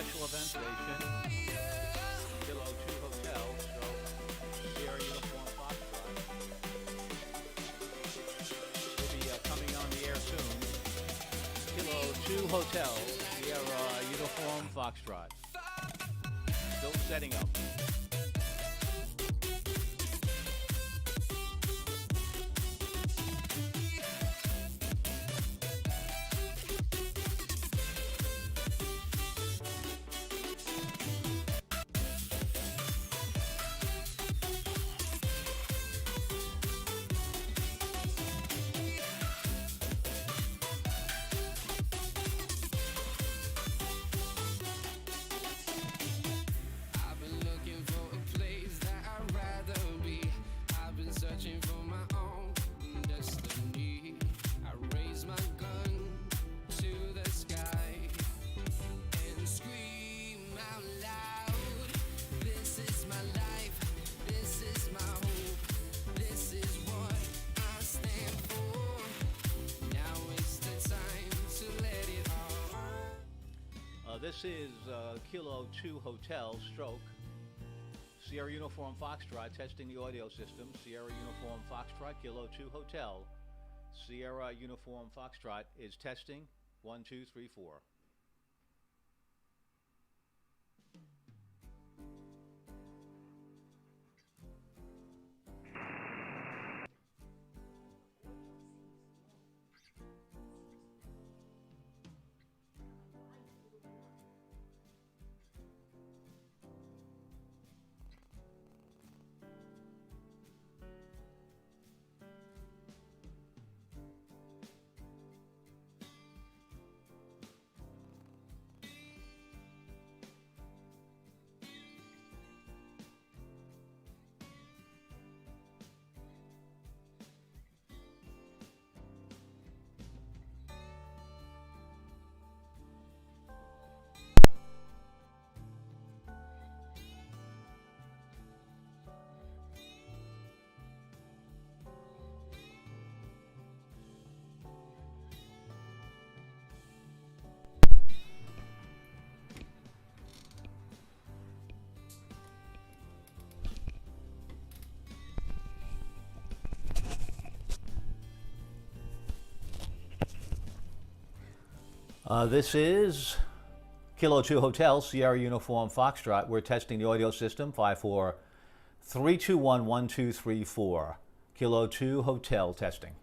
special event station, Kilo 2 Hotel, Sierra Uniform Foxtrot. We'll be coming on the air soon. Kilo 2 Hotel, Sierra Uniform Foxtrot. Still setting up. This is Kilo 2 Hotel stroke Sierra Uniform Foxtrot testing the audio system. Sierra Uniform Foxtrot, Kilo 2 Hotel. Sierra Uniform Foxtrot is testing. 1, 2, 3, 4. This is Kilo 2 Hotel, Sierra Uniform Foxtrot. We're testing the audio system. 543211234. Kilo 2 Hotel testing.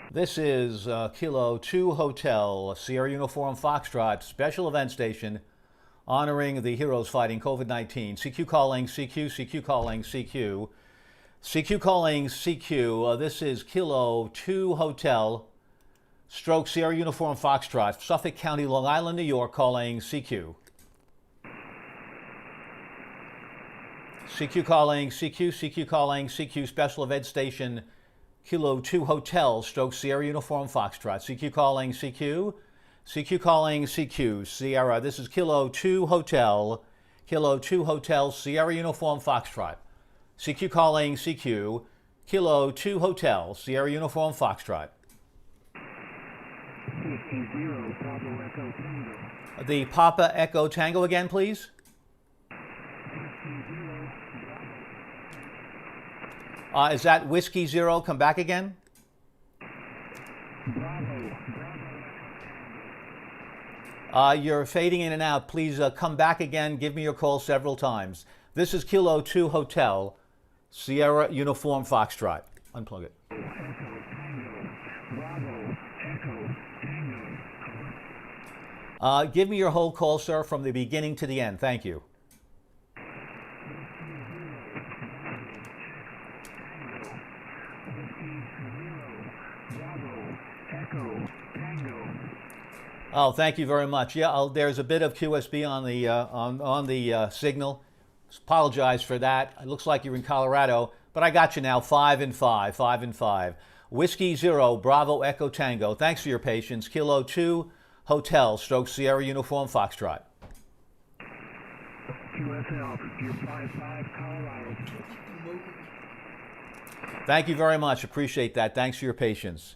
This is Kilo 2 Hotel, Sierra Uniform Foxtrot, special event station honoring the heroes fighting COVID-19. CQ calling, CQ, CQ calling, CQ. CQ calling, CQ. This is Kilo 2 Hotel, stroke Sierra Uniform Foxtrot, Suffolk County, Long Island, New York, calling CQ. CQ calling, CQ, CQ calling, CQ, special event station, Kilo 2 Hotel, stroke Sierra Uniform Foxtrot. CQ calling, CQ. CQ calling, CQ. Sierra, this is Kilo 2 Hotel. Kilo 2 Hotel, Sierra Uniform Foxtrot. CQ calling, CQ. Kilo 2 Hotel, Sierra Uniform Foxtrot. The Papa Echo Tango again, please. Is that Whiskey Zero? Come back again. You're fading in and out. Please come back again. Give me your call several times. This is Kilo 2 Hotel, Sierra Uniform Foxtrot. Unplug it. Give me your whole call, sir, from the beginning to the end. Thank you. Oh, thank you very much. Yeah, there's a bit of QSB on the signal. Apologize for that. It looks like you're in Colorado, but I got you now. 5 and 5, 5 and 5. Whiskey 0, Bravo Echo Tango. Thanks for your patience. Kilo 2, Hotel, Stroke Sierra Uniform Foxtrot. QSL, you're 5-5, Colorado. Thank you very much. Appreciate that. Thanks for your patience.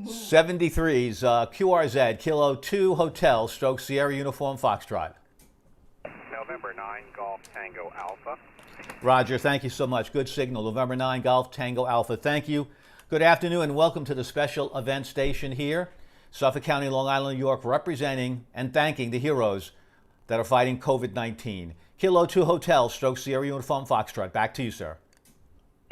73's QRZ, Kilo 2, Hotel, Stroke Sierra Uniform Foxtrot. November 9, Golf Tango Alpha. Roger, thank you so much. Good signal. November 9, Golf Tango Alpha. Thank you. Good afternoon and welcome to the special event station here. Suffolk County, Long Island, New York, representing and thanking the heroes that are fighting COVID-19. Kilo 2 Hotel, Stroke Sierra Uniform Foxtrot. Back to you, sir.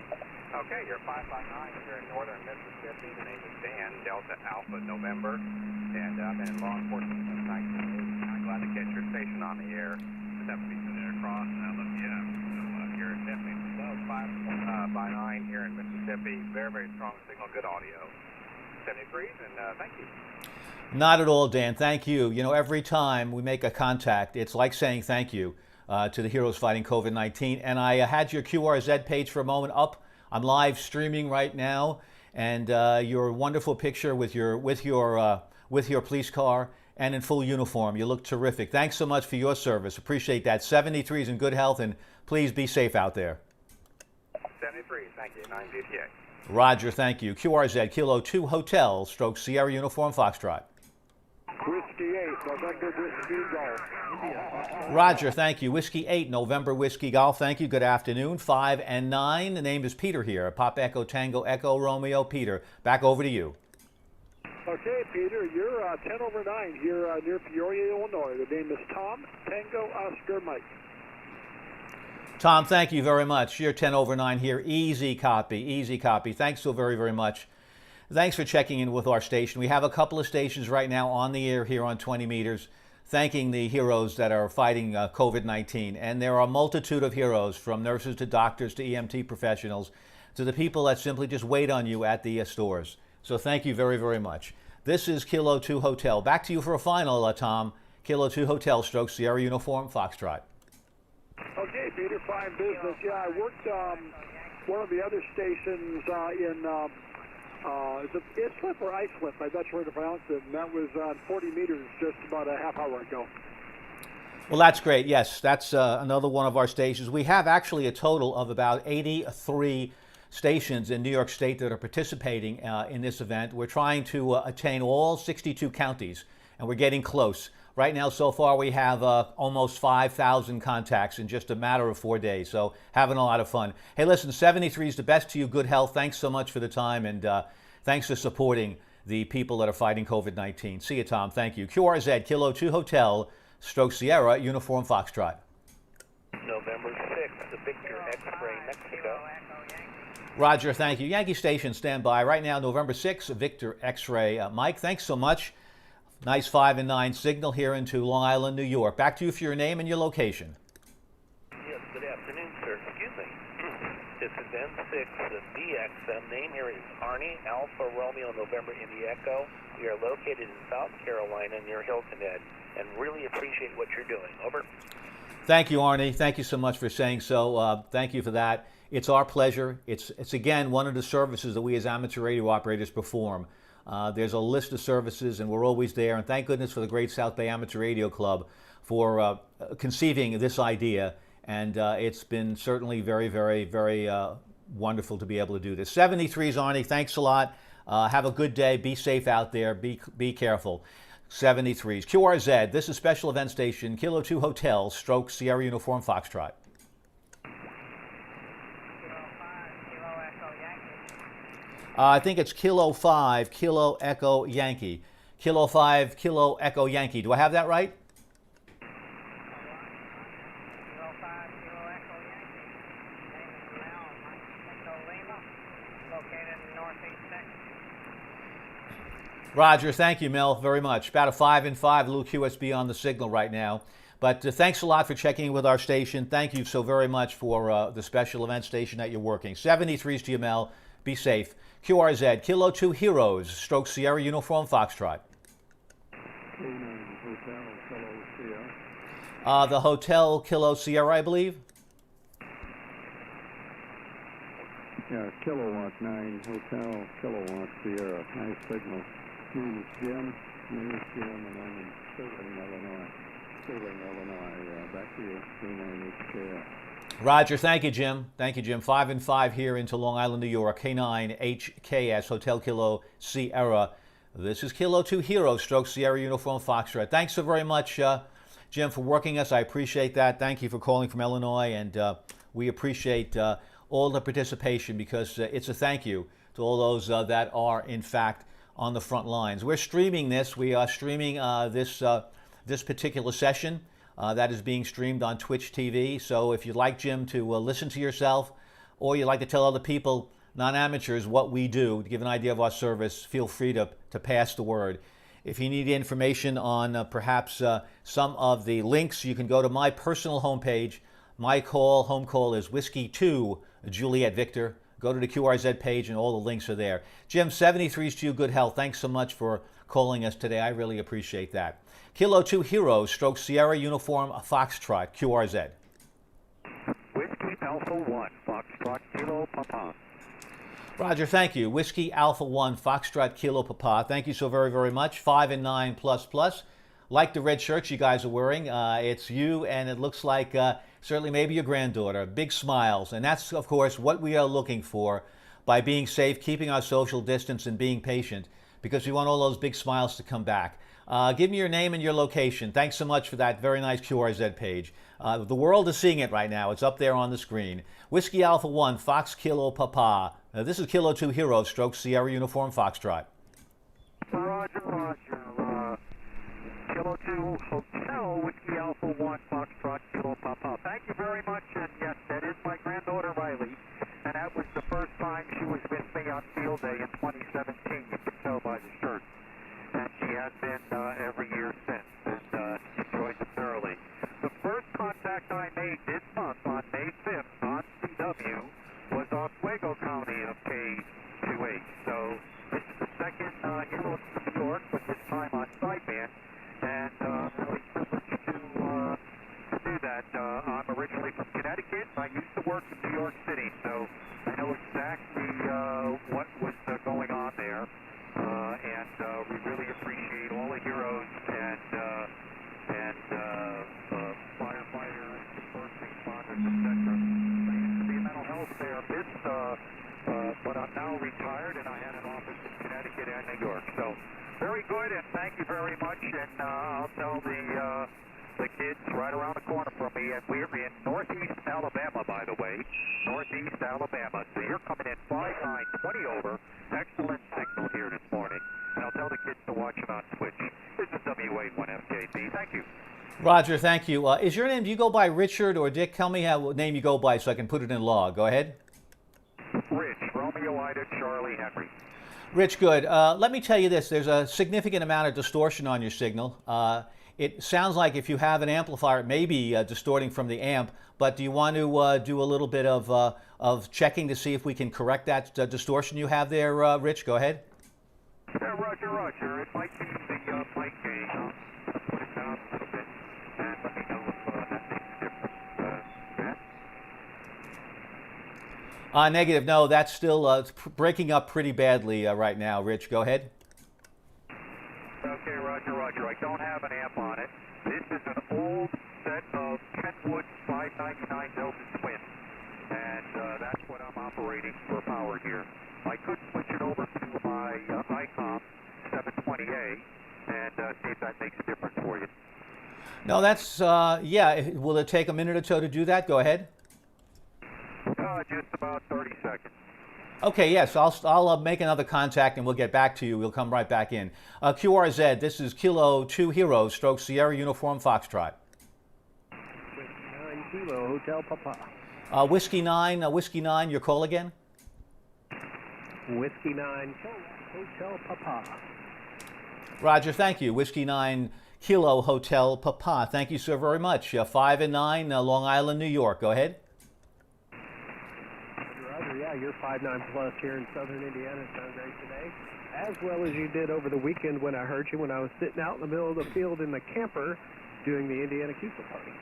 Okay, you're 559 here in northern Mississippi. The name is Dan, Delta Alpha November, and I've been in law enforcement since 1980. I'm glad to get your station on the air. Just have to be sending it across, and I look you up. So you're definitely below 5 by 9 here in Mississippi. Very, very strong signal, good audio. 73s, and thank you. Not at all, Dan. Thank you. You know, every time we make a contact, it's like saying thank you to the heroes fighting COVID-19. And I had your QRZ page for a moment up. I'm live streaming right now, and your wonderful picture with your police car and in full uniform. You look terrific. Thanks so much for your service. Appreciate that. 73's in good health, and please be safe out there. 73, thank you. 9 GTA. Roger, thank you. QRZ, Kilo 2 Hotel, Stroke Sierra Uniform Foxtrot. Whiskey 8, November Whiskey Golf. Roger, thank you. Whiskey 8, November Whiskey Golf. Thank you. Good afternoon. 5 and 9. The name is Peter here. Pop Echo Tango Echo Romeo Peter. Back over to you. Okay, Peter, you're 10 over 9 here near Peoria, Illinois. The name is Tom, Tango Oscar Mike. Tom, thank you very much. You're 10 over 9 here. Easy copy, easy copy. Thanks so very, very much. Thanks for checking in with our station. We have a couple of stations right now on the air here on 20 meters, thanking the heroes that are fighting COVID-19. And there are a multitude of heroes, from nurses to doctors to EMT professionals, to the people that simply just wait on you at the stores. So thank you very, very much. This is Kilo 2 Hotel. Back to you for a final, Tom. Kilo 2 Hotel, Stroke Sierra Uniform Foxtrot. Okay, Peter, fine business. Yeah, I worked one of the other stations in is it Islip or Islip? I'm not sure how to pronounce it. And that was on 40 meters just about a half hour ago. Well, that's great. Yes, that's another one of our stations. We have actually a total of about 83 stations in New York State that are participating in this event. We're trying to attain all 62 counties, and we're getting close. Right now, so far, we have almost 5,000 contacts in just a matter of 4 days, so having a lot of fun. Hey, listen, 73 is the best to you. Good health. Thanks so much for the time, and thanks for supporting the people that are fighting COVID-19. See you, Tom. Thank you. QRZ, Kilo 2 Hotel, Stroke Sierra, Uniform Foxtrot. November 6th, the Victor X-Ray, Mexico. Roger, thank you. Yankee Station, stand by. Right now, November 6th, Victor X-Ray. Mike, thanks so much. Nice 5 and 9 signal here into Long Island, New York. Back to you for your name and your location. Yes, good afternoon, sir. Excuse me. This is N6, the VXM. Name here is Arnie, Alpha Romeo, November, India Echo. We are located in South Carolina near Hilton Head, and really appreciate what you're doing. Over. Thank you, Arnie. Thank you so much for saying so. Thank you for that. It's our pleasure. It's again, one of the services that we as amateur radio operators perform. There's a list of services, and we're always there. And thank goodness for the Great South Bay Amateur Radio Club for conceiving this idea. And it's been certainly very, very, very wonderful to be able to do this. 73's, Arnie. Thanks a lot. Have a good day. Be safe out there. Be careful. 73's. QRZ, this is Special Event Station, Kilo 2 Hotel, Stroke Sierra Uniform Foxtrot. I think it's Kilo 5, Kilo Echo Yankee. Kilo 5, Kilo Echo Yankee. Do I have that right? Kilo 5, Kilo Echo Yankee. Name is Mel, Mike Echo Lima, located in Northeast Texas. Roger, thank you, Mel, very much. About a 5 and 5, a little QSB on the signal right now. But thanks a lot for checking in with our station. Thank you so very much for the special event station that you're working. 73's to you, Mel. Be safe. QRZ, Kilo 2 Heroes, Stroke Sierra Uniform Foxtrot. The Hotel Kilo Sierra, I believe. Yeah, Kilowatt 9 Hotel Kilowatt Sierra. Nice signal. My name is Jim. And I'm in Sterling, Illinois. Back to you. 39HKS. Roger, thank you, Jim. Thank you, Jim. 5 and 5 here into Long Island, New York. K9HKS, Hotel Kilo Sierra. This is Kilo 2 Hero, Stroke Sierra Uniform Foxtrot. Thanks so very much, Jim, for working us. I appreciate that. Thank you for calling from Illinois, and we appreciate all the participation because it's a thank you to all those that are, in fact, on the front lines. We're streaming this. We are streaming this particular session that is being streamed on Twitch TV. So if you'd like, Jim, to listen to yourself, or you'd like to tell other people, non-amateurs, what we do to give an idea of our service, feel free to pass the word. If you need information on perhaps some of the links, you can go to my personal homepage. My home call is Whiskey 2 Juliet Victor. Go to the QRZ page and all the links are there. Jim, 73's to you, good health. Thanks so much for calling us today. I really appreciate that. Kilo 2 Heroes, Stroke Sierra Uniform Foxtrot, QRZ. Whiskey Alpha 1, Foxtrot Kilo Papa. Roger, thank you. Whiskey Alpha 1, Foxtrot Kilo Papa. Thank you so very, very much. 5 and 9 plus plus. Like the red shirts you guys are wearing. It's you, and it looks like certainly maybe your granddaughter. Big smiles. And that's, of course, what we are looking for by being safe, keeping our social distance, and being patient, because we want all those big smiles to come back. Give me your name and your location. Thanks so much for that very nice QRZ page. The world is seeing it right now. It's up there on the screen. Whiskey Alpha 1, Fox Kilo Papa. This is Kilo 2 Hero, Stroke Sierra Uniform Foxtrot. Roger, Roger. Kilo 2 Hotel, Whiskey Alpha 1, Foxtrot Kilo Papa. Thank you very much, and yes, that is my granddaughter Riley, and that was the first time she was with me on field day in 2017. You can tell by the shirt. And she has been every year since, and enjoys it thoroughly. The first contact I made this month on May 5th on CW was Oswego County of K2H. So this is the second influence to New York, but this time on sideband. And really privileged to do that. I'm originally from Connecticut. I used to work in New York City, so I know exactly what was going on there. And we really appreciate all the heroes and firefighters, first responders, etc. I used to be a mental health therapist, but I'm now retired, and I had an office in Connecticut and New York. So very good, and thank you very much. And I'll tell the kids right around the corner from me, and we're in Northeast Alabama, by the way. Northeast Alabama. So you're coming in 5-9-20 over. Excellent signal here this morning. And I'll tell the kids to watch it on Twitch. This is WA1FKP. Thank you. Roger, thank you. Is your name, do you go by Richard or Dick? Tell me what name you go by so I can put it in log. Go ahead. Rich, Romeo Ida, Charlie Henry. Rich, good. Let me tell you this. There's a significant amount of distortion on your signal. It sounds like if you have an amplifier, it may be distorting from the amp, but do you want to do a little bit of checking to see if we can correct that distortion you have there, Rich? Go ahead. Yeah, Roger. It might be the mic gain. I'll put it down a little bit and let me know if that makes a difference. Negative. No, that's still breaking up pretty badly right now, Rich. Go ahead. Okay, Roger. I don't have an amp on it. This is an old set of Kenwood 599 Delta Twin, and that's what I'm operating for power here. I could switch it over to my ICOM 720A and see if that makes a difference for you. No, that's, yeah. Will it take a minute or so to do that? Go ahead. Just about 30 seconds. Okay, yes, I'll make another contact and we'll get back to you. We'll come right back in. QRZ, this is Kilo 2 Hero, Stroke Sierra Uniform Foxtrot. 9 Kilo Hotel Papa. Whiskey 9, your call again? Whiskey 9 Hotel Papa. Roger, thank you. Whiskey 9 Kilo Hotel Papa. Thank you so very much. 5 and 9, Long Island, New York. Go ahead. Roger, yeah, you're 5-9 plus here in southern Indiana. Sounds great today. As well as you did over the weekend when I heard you when I was sitting out in the middle of the field in the camper doing the Indiana CUSA party.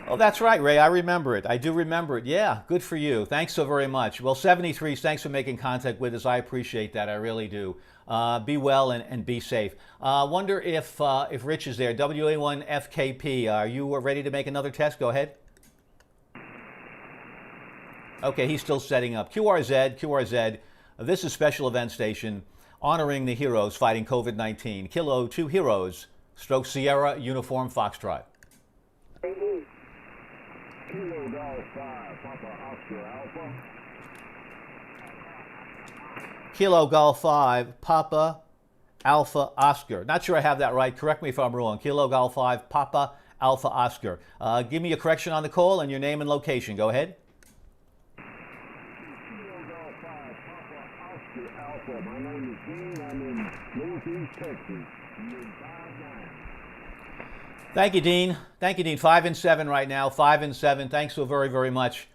Oh, that's right, Ray. I remember it. I do remember it. Yeah, good for you. Thanks so very much. Well, 73s, thanks for making contact with us. I appreciate that. I really do. Be well and be safe. Wonder if Rich is there. WA1FKP, are you ready to make another test? Go ahead. Okay, he's still setting up. QRZ. This is Special Event Station honoring the heroes fighting COVID-19. Kilo 2 Heroes, Stroke Sierra Uniform Foxtrot. Kilo Golf 5, Papa Oscar Alpha. Kilo Golf 5, Papa Alpha Oscar. Not sure I have that right. Correct me if I'm wrong. Kilo Golf 5, Papa Alpha Oscar. Give me a correction on the call and your name and location. Go ahead. Kilo Golf 5, Papa Oscar Alpha. My name is Dean. I'm in Northeast Texas. You're 5-9. Thank you, Dean. Thank you, Dean. 5 and 7 right now. 5 and 7. Thanks so very, very much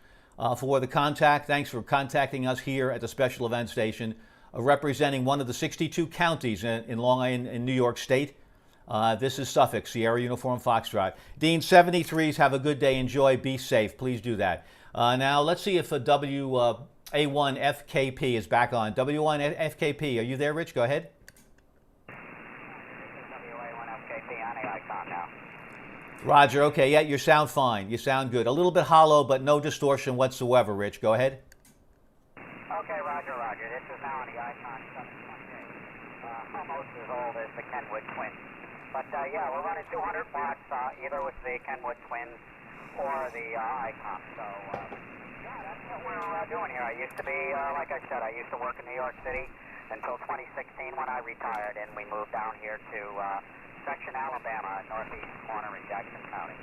for the contact. Thanks for contacting us here at the Special Event Station, representing one of the 62 counties in Long Island, in New York State. This is Suffolk, Sierra Uniform Foxtrot. Dean, 73s, have a good day. Enjoy. Be safe. Please do that. Now, let's see if WA1FKP is back on. W1FKP, are you there, Rich? Go ahead. WA1FKP on the icon now. Roger, okay, yeah, you sound fine. You sound good. A little bit hollow, but no distortion whatsoever, Rich. Go ahead. Okay, Roger. This is now on the icon 728. Almost as old as the Kenwood twins. But yeah, we're running 200 watts either with the Kenwood twins or the icon. So yeah, that's what we're doing here. I used to be, like I said, I used to work in New York City until 2016 when I retired, and we moved down here to Section, Alabama, northeast corner in Jackson County.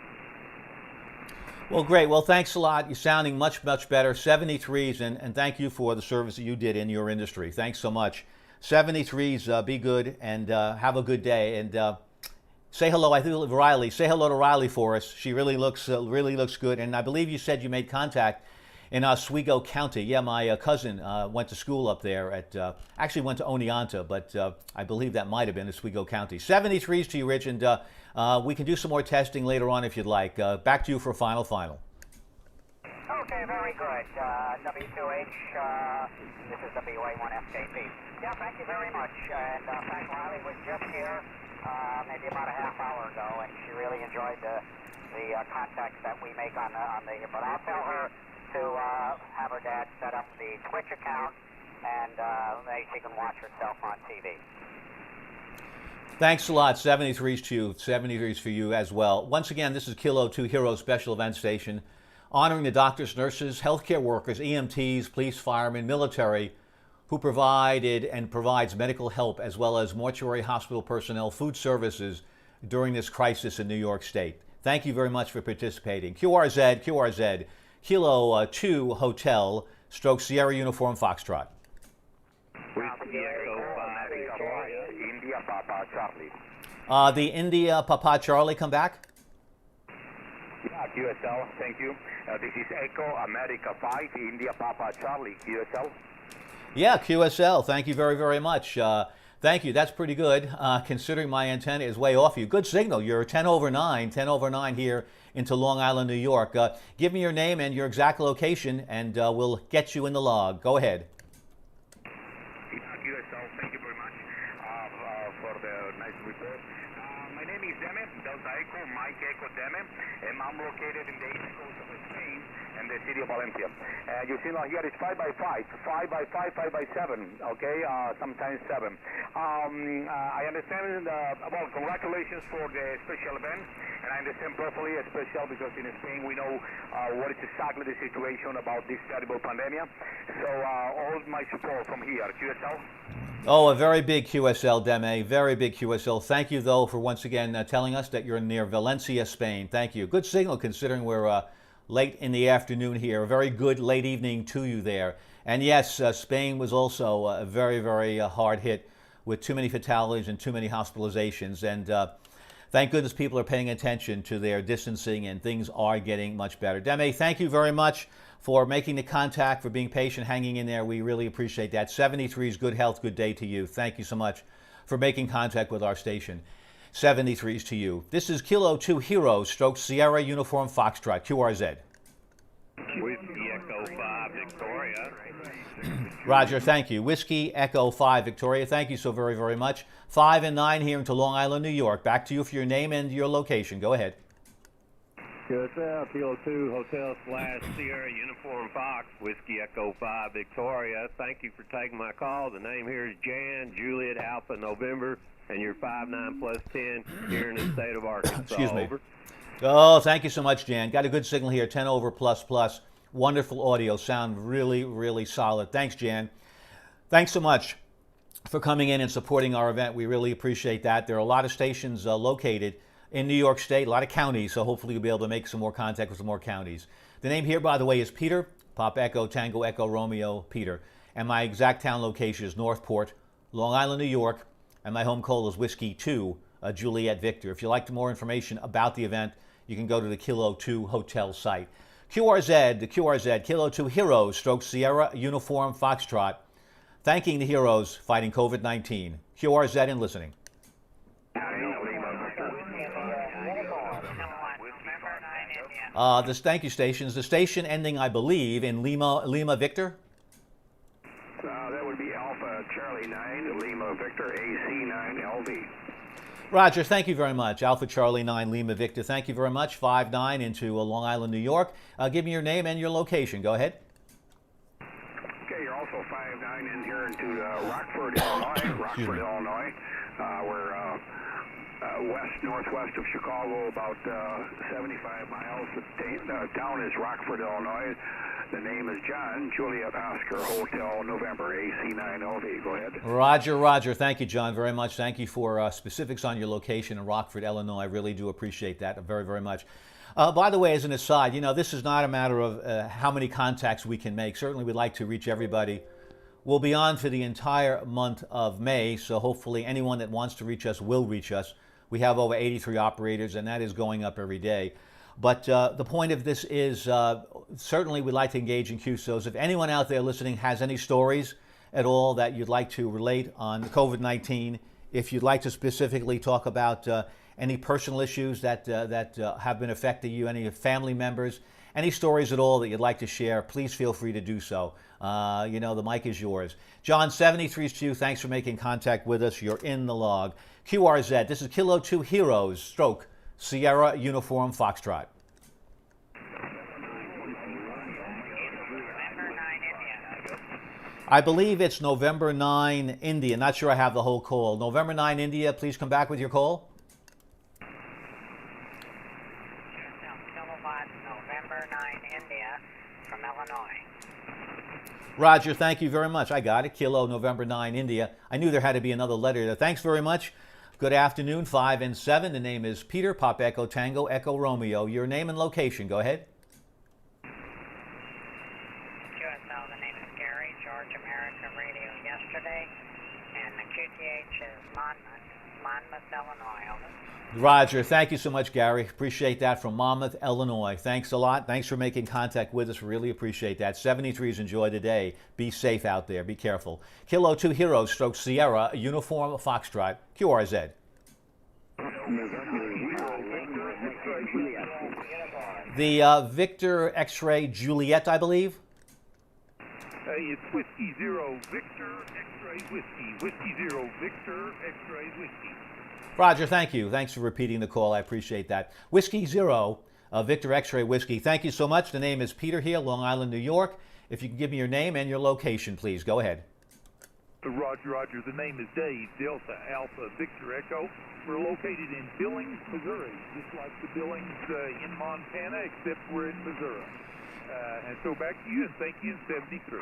Well, great. Well, thanks a lot. You're sounding much, much better. 73s, and thank you for the service that you did in your industry. Thanks so much. 73s, be good and have a good day. And say hello. I think Riley. Say hello to Riley for us. She really looks good. And I believe you said you made contact in Oswego County. Yeah, my cousin went to school up there at, actually went to Oneonta, but I believe that might have been Oswego County. 73s to you, Rich, and we can do some more testing later on if you'd like. Back to you for final. Okay, very good. W2H, this is WA1FKP. Yeah, thank you very much. And in fact, Riley was just here maybe about a half hour ago, and she really enjoyed the contacts that we make on the. But I'll tell her to have her dad set up the Twitch account, and maybe she can watch herself on TV. Thanks a lot. 73s to you. 73s for you as well. Once again, this is Kilo 2 Hero Special Event Station, honoring the doctors, nurses, healthcare workers, EMTs, police, firemen, military, who provided and provides medical help, as well as mortuary hospital personnel, food services during this crisis in New York State. Thank you very much for participating. QRZ, Kilo 2 Hotel, Stroke Sierra Uniform Foxtrot. India Papa Charlie. The India Papa Charlie come back? Yeah, QSL, thank you. This is Echo America 5, India Papa Charlie, QSL. Yeah, QSL. Thank you very, very much. Thank you. That's pretty good, considering my antenna is way off you. Good signal. You're 10 over 9 here into Long Island, New York. Give me your name and your exact location, and we'll get you in the log. Go ahead. QSL, thank you very much for the nice report. My name is Deme, Delta Echo, Mike Echo Deme, and I'm located in the east coast of Spain and the city of Valencia. You see now here it's 5x5, 5x5, 5x7, okay, sometimes 7. I understand, well, congratulations for the special event, and I understand properly, especially because in Spain we know what is exactly the situation about this terrible pandemic. So all my support from here, QSL. Oh, a very big QSL, Deme, very big QSL. Thank you, though, for once again telling us that you're near Valencia, Spain. Thank you. Good signal considering we're late in the afternoon here. A very good late evening to you there. And yes, Spain was also very, very hard hit with too many fatalities and too many hospitalizations. And thank goodness people are paying attention to their distancing and things are getting much better. Deme, thank you very much for making the contact, for being patient, hanging in there. We really appreciate that. 73 is good health, good day to you. Thank you so much for making contact with our station. 73s to you. This is Kilo 2 Heroes, stroke Sierra Uniform Foxtrot, QRZ. Whiskey Echo 5 Victoria. Roger, thank you. Whiskey Echo 5 Victoria, thank you so very, very much. 5 and 9 here into Long Island, New York. Back to you for your name and your location. Go ahead. QSL, Kilo 2 Hotel / Sierra Uniform Fox, Whiskey Echo 5 Victoria. Thank you for taking my call. The name here is Jan, Juliet Alpha November, and you're 59+10 here in the state of Arkansas. Excuse me. Over. Oh, thank you so much, Jan. Got a good signal here, 10 over plus. Wonderful audio, sound really, really solid. Thanks, Jan. Thanks so much for coming in and supporting our event. We really appreciate that. There are a lot of stations located in New York State, a lot of counties, so hopefully you'll be able to make some more contact with some more counties. The name here, by the way, is Peter, Pop Echo, Tango Echo, Romeo, Peter. And my exact town location is Northport, Long Island, New York, and my home code is Whiskey 2, Juliet Victor. If you'd like more information about the event, you can go to the Kilo 2 Hotel site. QRZ, the QRZ, Kilo 2 Heroes, stroke Sierra Uniform Foxtrot, thanking the heroes fighting COVID-19. QRZ and listening. Thank you, stations. The station ending, I believe, in Lima Victor? That would be Alpha Charlie 9, Lima Victor, AC 9 LV. Roger, thank you very much. Alpha Charlie 9, Lima Victor, thank you very much. 5-9 into Long Island, New York. Give me your name and your location. Go ahead. Okay, you're also 5-9 in here into Rockford, Illinois. Illinois. We're northwest of Chicago, about 75 miles. The town is Rockford, Illinois. The name is John, Juliet Oscar, Hotel November, AC9LV. Go ahead. Roger. Thank you, John, very much. Thank you for specifics on your location in Rockford, Illinois. I really do appreciate that very, very much. By the way, as an aside, you know, this is not a matter of how many contacts we can make. Certainly, we'd like to reach everybody. We'll be on for the entire month of May, so hopefully anyone that wants to reach us will reach us. We have over 83 operators, and that is going up every day. But the point of this is certainly we'd like to engage in QSOs. If anyone out there listening has any stories at all that you'd like to relate on COVID-19, if you'd like to specifically talk about any personal issues that have been affecting you, any family members, any stories at all that you'd like to share, please feel free to do so. You know, the mic is yours. John, 73 is to you. Thanks for making contact with us. You're in the log. QRZ, this is Kilo 2 Heroes, stroke Sierra Uniform Foxtrot. I believe it's November 9 India. Not sure I have the whole call. November 9 India, please come back with your call. Kilowatt, November 9 India from Illinois. Roger, thank you very much. I got it. Kilo, November 9 India. I knew there had to be another letter there. Thanks very much. Good afternoon, 5 and 7. The name is Peter, Pop Echo, Tango, Echo, Romeo. Your name and location. Go ahead. QSL, the name is Gary, George America Radio yesterday, and the QTH is Monmouth, Illinois. Over. Roger, thank you so much, Gary. Appreciate that from Monmouth, Illinois. Thanks a lot. Thanks for making contact with us. Really appreciate that. 73s, enjoy the day. Be safe out there. Be careful. Kilo 2 Heroes, stroke Sierra, Uniform Foxtrot, QRZ. The Victor X-Ray Juliet, I believe. It's Whiskey 0 Victor X-Ray Whiskey. Whiskey 0 Victor X-Ray Whiskey. Roger, thank you. Thanks for repeating the call. I appreciate that. Whiskey 0, Victor X-Ray Whiskey. Thank you so much. The name is Peter here, Long Island, New York. If you can give me your name and your location, please. Go ahead. Roger. The name is Dave, Delta Alpha Victor Echo. We're located in Billings, Missouri, just like the Billings in Montana, except we're in Missouri. And so back to you, and thank you in 73.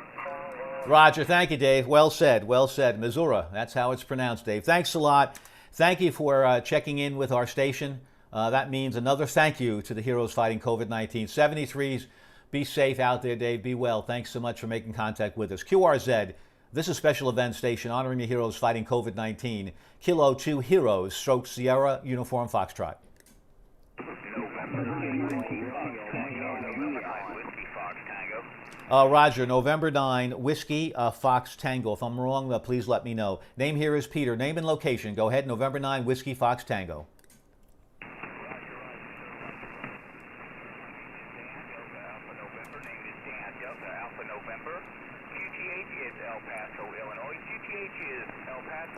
Roger, thank you, Dave. Well said, well said. Missouri, that's how it's pronounced, Dave. Thanks a lot. Thank you for checking in with our station. That means another thank you to the heroes fighting COVID-19. 73s, be safe out there, Dave. Be well. Thanks so much for making contact with us. QRZ, This is Special Events Station honoring the heroes fighting COVID-19. Kilo 2 Heroes, stroke Sierra Uniform Foxtrot. Roger, November 9, Whiskey Fox Tango. If I'm wrong, please let me know. Name here is Peter. Name and location. Go ahead, November 9, Whiskey Fox Tango.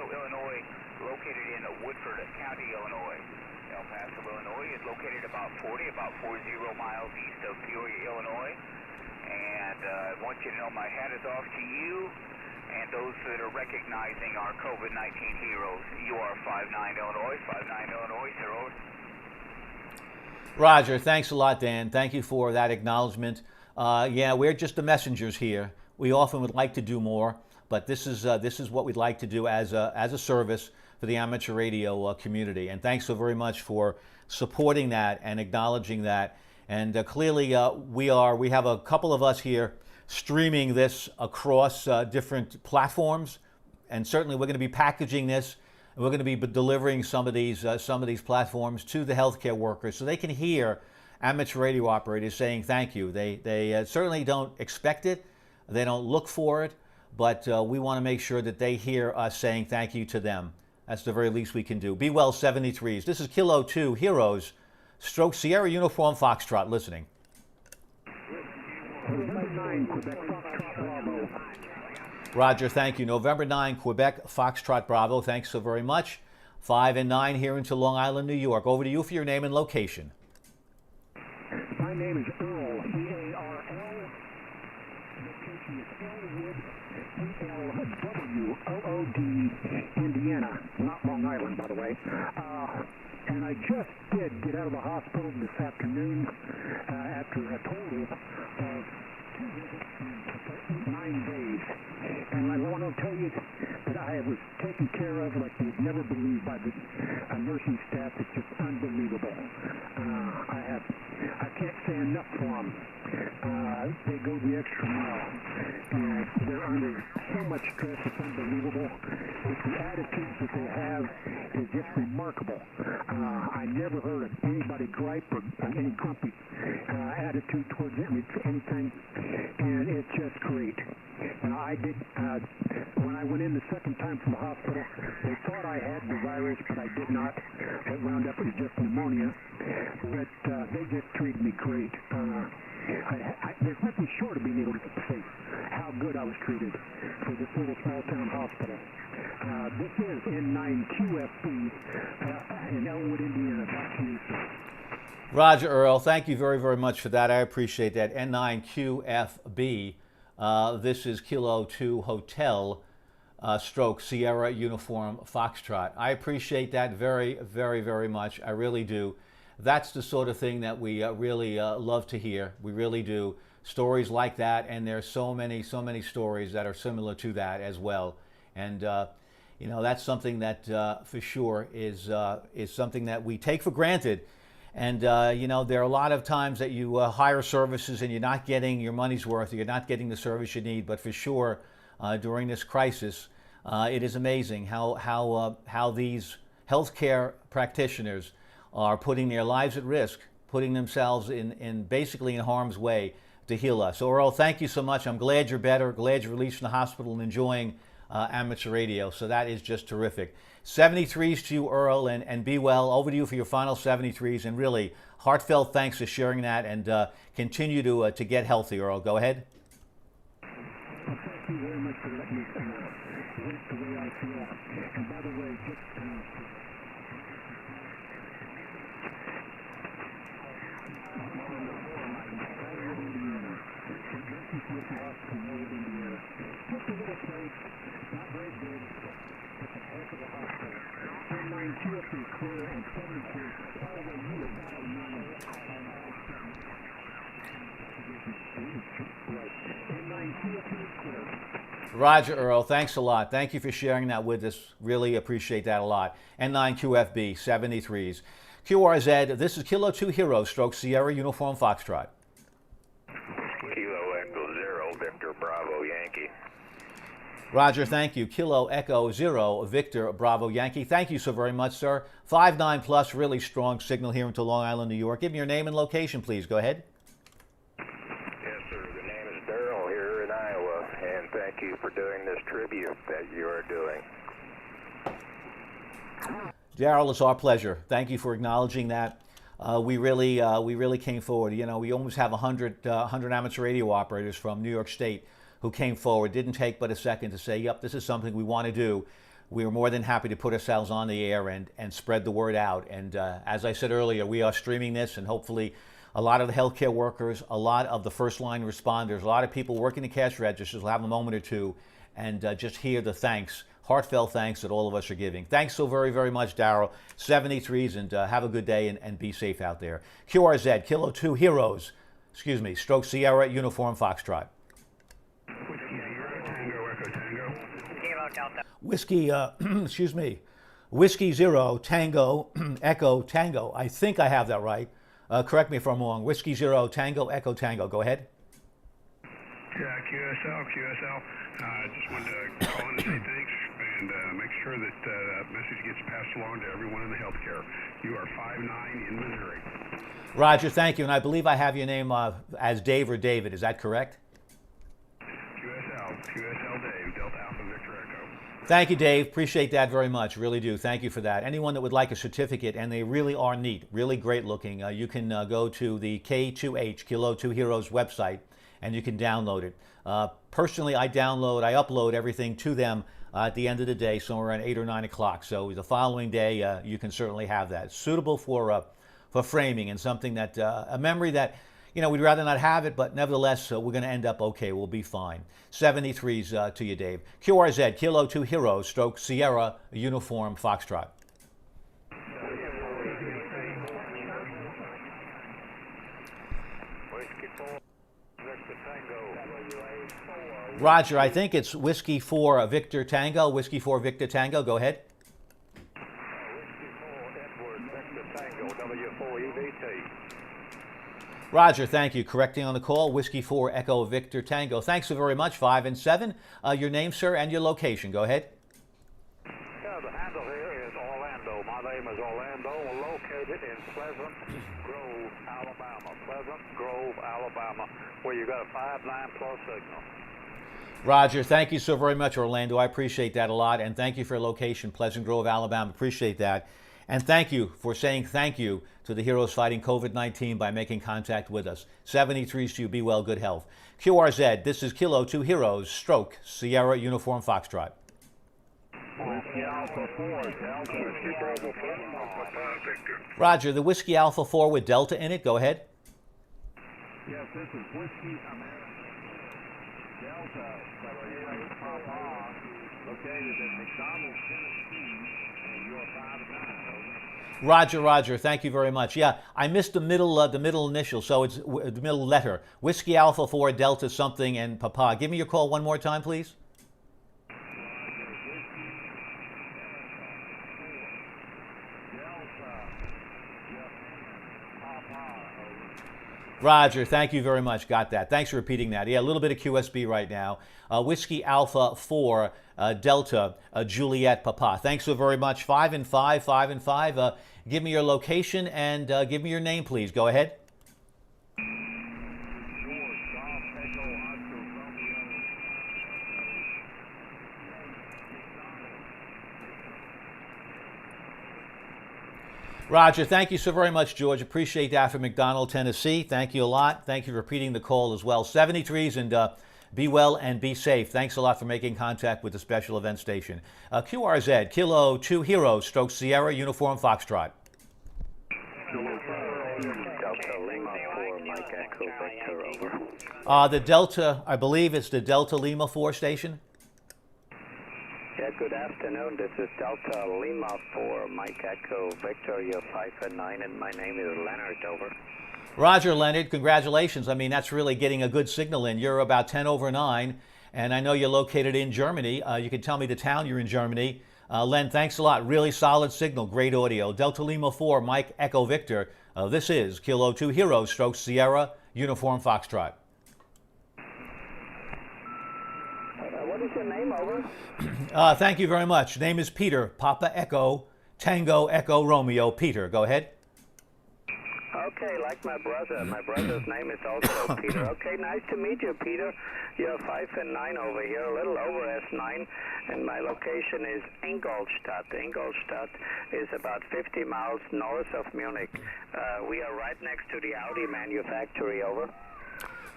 Illinois, located in Woodford County, Illinois. El Paso, Illinois is located about 40 miles east of Peoria, Illinois. And I want you to know my hat is off to you and those that are recognizing our COVID-19 heroes. You are 59 Illinois, 59 Illinois, sir. Roger, thanks a lot, Dan. Thank you for that acknowledgement. Yeah, we're just the messengers here. We often would like to do more, but this is what we'd like to do as a service for the amateur radio community. And thanks so very much for supporting that and acknowledging that. And clearly, we have a couple of us here streaming this across different platforms, and certainly we're going to be packaging this. And we're going to be delivering some of these platforms to the healthcare workers so they can hear amateur radio operators saying thank you. They certainly don't expect it, they don't look for it, but we want to make sure that they hear us saying thank you to them. That's the very least we can do. Be well, 73s. This is Kilo 2 Heroes, stroke Sierra Uniform Foxtrot listening. Roger, thank you. November 9, Quebec Foxtrot Bravo. Thanks so very much. 5 and 9 here into Long Island, New York. Over to you for your name and location. My name is Earl, E-A-R-L. Location is Elwood, E-L-W-O-O-D, Indiana, not Long Island, by the way. And I just did get out of the hospital this afternoon after a total of 9 days. And I want to tell you that I was taken care of like you'd never believe by the nursing staff. It's just unbelievable. I can't say enough for them. They go the extra mile. They're under so much stress, it's unbelievable. The attitudes that they have is just remarkable. I never heard of anybody gripe or any grumpy attitude towards anything, and it's just great. I did, when I went in the second time from the hospital, they thought I had the virus, but I did not. It wound up with just pneumonia, but they just treated me great. There's nothing short of being able to say how good I was treated for this little small-town hospital. This is N9QFB in Elwood, Indiana. Back to you, sir. Roger, Earl. Thank you very, very much for that. I appreciate that. N9QFB. This is Kilo 2 Hotel, stroke Sierra Uniform Foxtrot. I appreciate that very, very, very much. I really do. That's the sort of thing that we really love to hear. We really do. Stories like that, and there's so many stories that are similar to that as well. And you know, that's something that for sure is something that we take for granted. And you know, there are a lot of times that you hire services and you're not getting your money's worth, or you're not getting the service you need. But for sure, during this crisis, it is amazing how these healthcare practitioners are putting their lives at risk, putting themselves in basically in harm's way to heal us. So Earl, thank you so much. I'm glad you're better, glad you're released from the hospital and enjoying amateur radio. So that is just terrific. 73s to you, Earl, and be well. Over to you for your final 73s, and really heartfelt thanks for sharing that, and continue to get healthy, Earl. Go ahead. Well, thank you very much for letting me vent the way I feel. And by the way, just Roger, Earl. Thanks a lot. Thank you for sharing that with us. Really appreciate that a lot. N9QFB, 73s. QRZ, this is Kilo 2 Hero, stroke Sierra Uniform Foxtrot. Kilo Echo 0, Victor Bravo Yankee. Roger, thank you. Kilo Echo Zero, Victor Bravo Yankee. Thank you so very much, sir. 5-9 plus, really strong signal here into Long Island, New York. Give me your name and location, please. Go ahead. Yes, sir. The name is Darrell here in Iowa, and thank you for doing this tribute that you are doing. Darrell, it's our pleasure. Thank you for acknowledging that. We really came forward. You know, we almost have 100 amateur radio operators from New York State who came forward. Didn't take but a second to say, yep, this is something we want to do. We are more than happy to put ourselves on the air and spread the word out. And as I said earlier, we are streaming this, and hopefully a lot of the healthcare workers, a lot of the first line responders, a lot of people working the cash registers will have a moment or two and just hear the thanks, heartfelt thanks that all of us are giving. Thanks so very, very much, Darrell. 73s, and have a good day and be safe out there. QRZ, Kilo 2 Heroes, Stroke Sierra, Uniform Foxtrot. Whiskey, Whiskey Zero, Tango, Echo, Tango. I think I have that right. Correct me if I'm wrong. Whiskey Zero, Tango, Echo, Tango. Go ahead. Yeah, QSL. Just wanted to call in and say thanks and make sure that that message gets passed along to everyone in the healthcare. You are 5-9 in Missouri. Roger, thank you. And I believe I have your name as Dave or David. Is that correct? QSL Dave, Delta Alpha Victor Echo. Thank you, Dave. Appreciate that very much. Really do. Thank you for that. Anyone that would like a certificate, and they really are neat, really great looking, you can go to the K2H, Kilo 2 Heroes website, and you can download it. Personally, I upload everything to them at the end of the day, somewhere around 8 or 9 o'clock. So the following day, you can certainly have that. It's suitable for framing and something that, a memory that, you know, we'd rather not have it, but nevertheless, we're going to end up okay. We'll be fine. 73s to you, Dave. QRZ, Kilo 2 Heroes, Stroke Sierra, Uniform Foxtrot. Roger, I think it's Whiskey 4 Victor Tango. Whiskey 4 Victor Tango. Go ahead. Roger, thank you. Correcting on the call, Whiskey 4 Echo Victor Tango. Thanks so very much. 5 and 7. Your name, sir, and your location. Go ahead. Yeah, the handle here is Orlando. My name is Orlando. We're located in Pleasant Grove, Alabama. Pleasant Grove, Alabama, where you got a 5-9 plus signal. Roger, thank you so very much, Orlando. I appreciate that a lot, and thank you for your location, Pleasant Grove, Alabama. Appreciate that. And thank you for saying thank you to the heroes fighting COVID-19 by making contact with us. 73s to you. Be well, good health. QRZ, this is Kilo 2 Heroes, Stroke, Sierra, Uniform Foxtrot. Roger, the Whiskey Alpha 4 with Delta in it. Go ahead. Yes, this is Whiskey Delta, located in McDonald, Tennessee, and you're 5-9. Roger, thank you very much. Yeah, I missed the middle initial, so it's the middle letter. Whiskey Alpha 4 Delta something and Papa. Give me your call one more time, please. Roger, thank you very much. Got that. Thanks for repeating that. Yeah, a little bit of QSB right now. Whiskey Alpha 4 Delta Juliet Papa. Thanks so very much. 5 and 5, 5 and 5. Give me your location and give me your name, please. Go ahead. Roger, thank you so very much, George. Appreciate that from McDonald, Tennessee. Thank you a lot. Thank you for repeating the call as well. 73s and be well and be safe. Thanks a lot for making contact with the special event station. QRZ, Kilo 2 Heroes, Stroke Sierra, Uniform Foxtrot. Delta Lima 4, Mike Echo Victor, over. The Delta, I believe it's the Delta Lima 4 station. Yeah, good afternoon. This is Delta Lima 4, Mike Echo Victor. You're 5-9, and my name is Leonard, over. Roger, Leonard. Congratulations. I mean, that's really getting a good signal in. You're about 10 over 9, and I know you're located in Germany. You can tell me the town you're in Germany. Len, thanks a lot. Really solid signal. Great audio. Delta Lima 4, Mike Echo Victor. This is Kilo 2 Heroes, Stroke Sierra, Uniform Foxtrot. What is your name, over? Thank you very much. Name is Peter, Papa Echo, Tango Echo Romeo. Peter, go ahead. Okay, like my brother. My brother's name is also Peter. Okay, nice to meet you, Peter. You're 5 and 9 over here, a little over S9, and my location is Ingolstadt. Ingolstadt is about 50 miles north of Munich. We are right next to the Audi manufactory, over.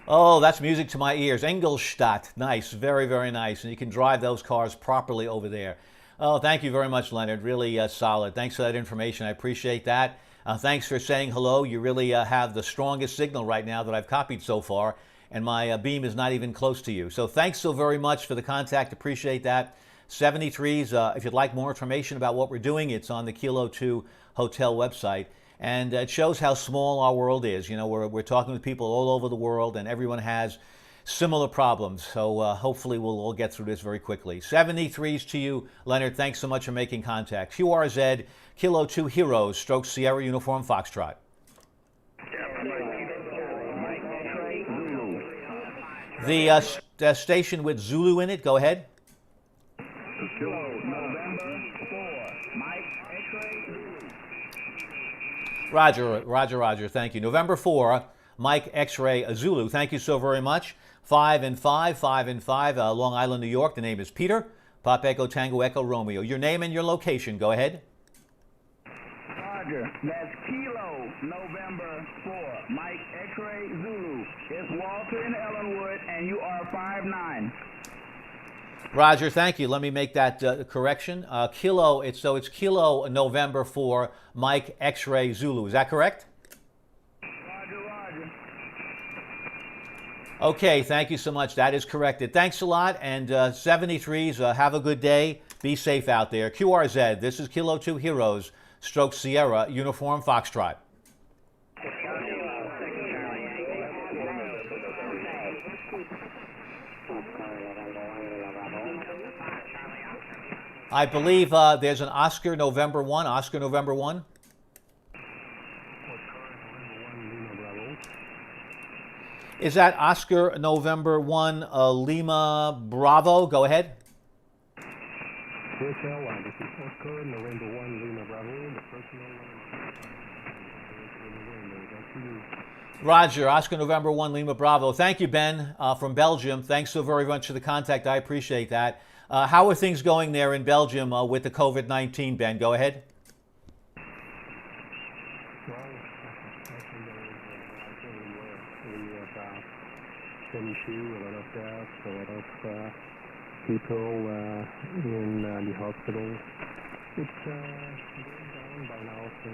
Oh, that's music to my ears. Ingolstadt. Nice. Very, very nice. And you can drive those cars properly over there. Oh, thank you very much, Leonard. Really solid. Thanks for that information. I appreciate that. Thanks for saying hello. You really have the strongest signal right now that I've copied so far, and my beam is not even close to you. So thanks so very much for the contact. Appreciate that. 73s, if you'd like more information about what we're doing, it's on the Kilo 2 Hotel website. And it shows how small our world is. You know, we're talking with people all over the world, and everyone has similar problems. So hopefully we'll all get through this very quickly. 73s to you, Leonard. Thanks so much for making contact. QRZ, Kilo 2 Heroes, Stroke Sierra Uniform Foxtrot. The station with Zulu in it, go ahead. Kilo November 4, Mike X-ray Zulu. Roger, thank you. November 4, Mike X-ray Zulu. Thank you so very much. 5 and 5, Long Island, New York. The name is Peter. Pop Echo Tango Echo Romeo. Your name and your location, go ahead. Roger, that's Kilo November 4, Mike X-ray Zulu. It's Walter in Ellenwood, and you are 5'9". Roger, thank you. Let me make that correction. It's Kilo November 4, Mike X-ray Zulu. Is that correct? Roger. Okay, thank you so much. That is corrected. Thanks a lot. And 73s, have a good day. Be safe out there. QRZ, this is Kilo 2 Heroes, Stroke Sierra, Uniform Foxtrot. I believe there's an Oscar November 1. Oscar November 1. Is that Oscar November 1 Lima Bravo? Go ahead. This is Oscar November 1 Lima Bravo. Roger, Oscar November 1 Lima Bravo. Thank you, Ben, from Belgium. Thanks so very much for the contact. I appreciate that. How are things going there in Belgium with the COVID-19, Ben? Go ahead. An issue, a lot of deaths, a lot of people in the hospital. It's going down by now, so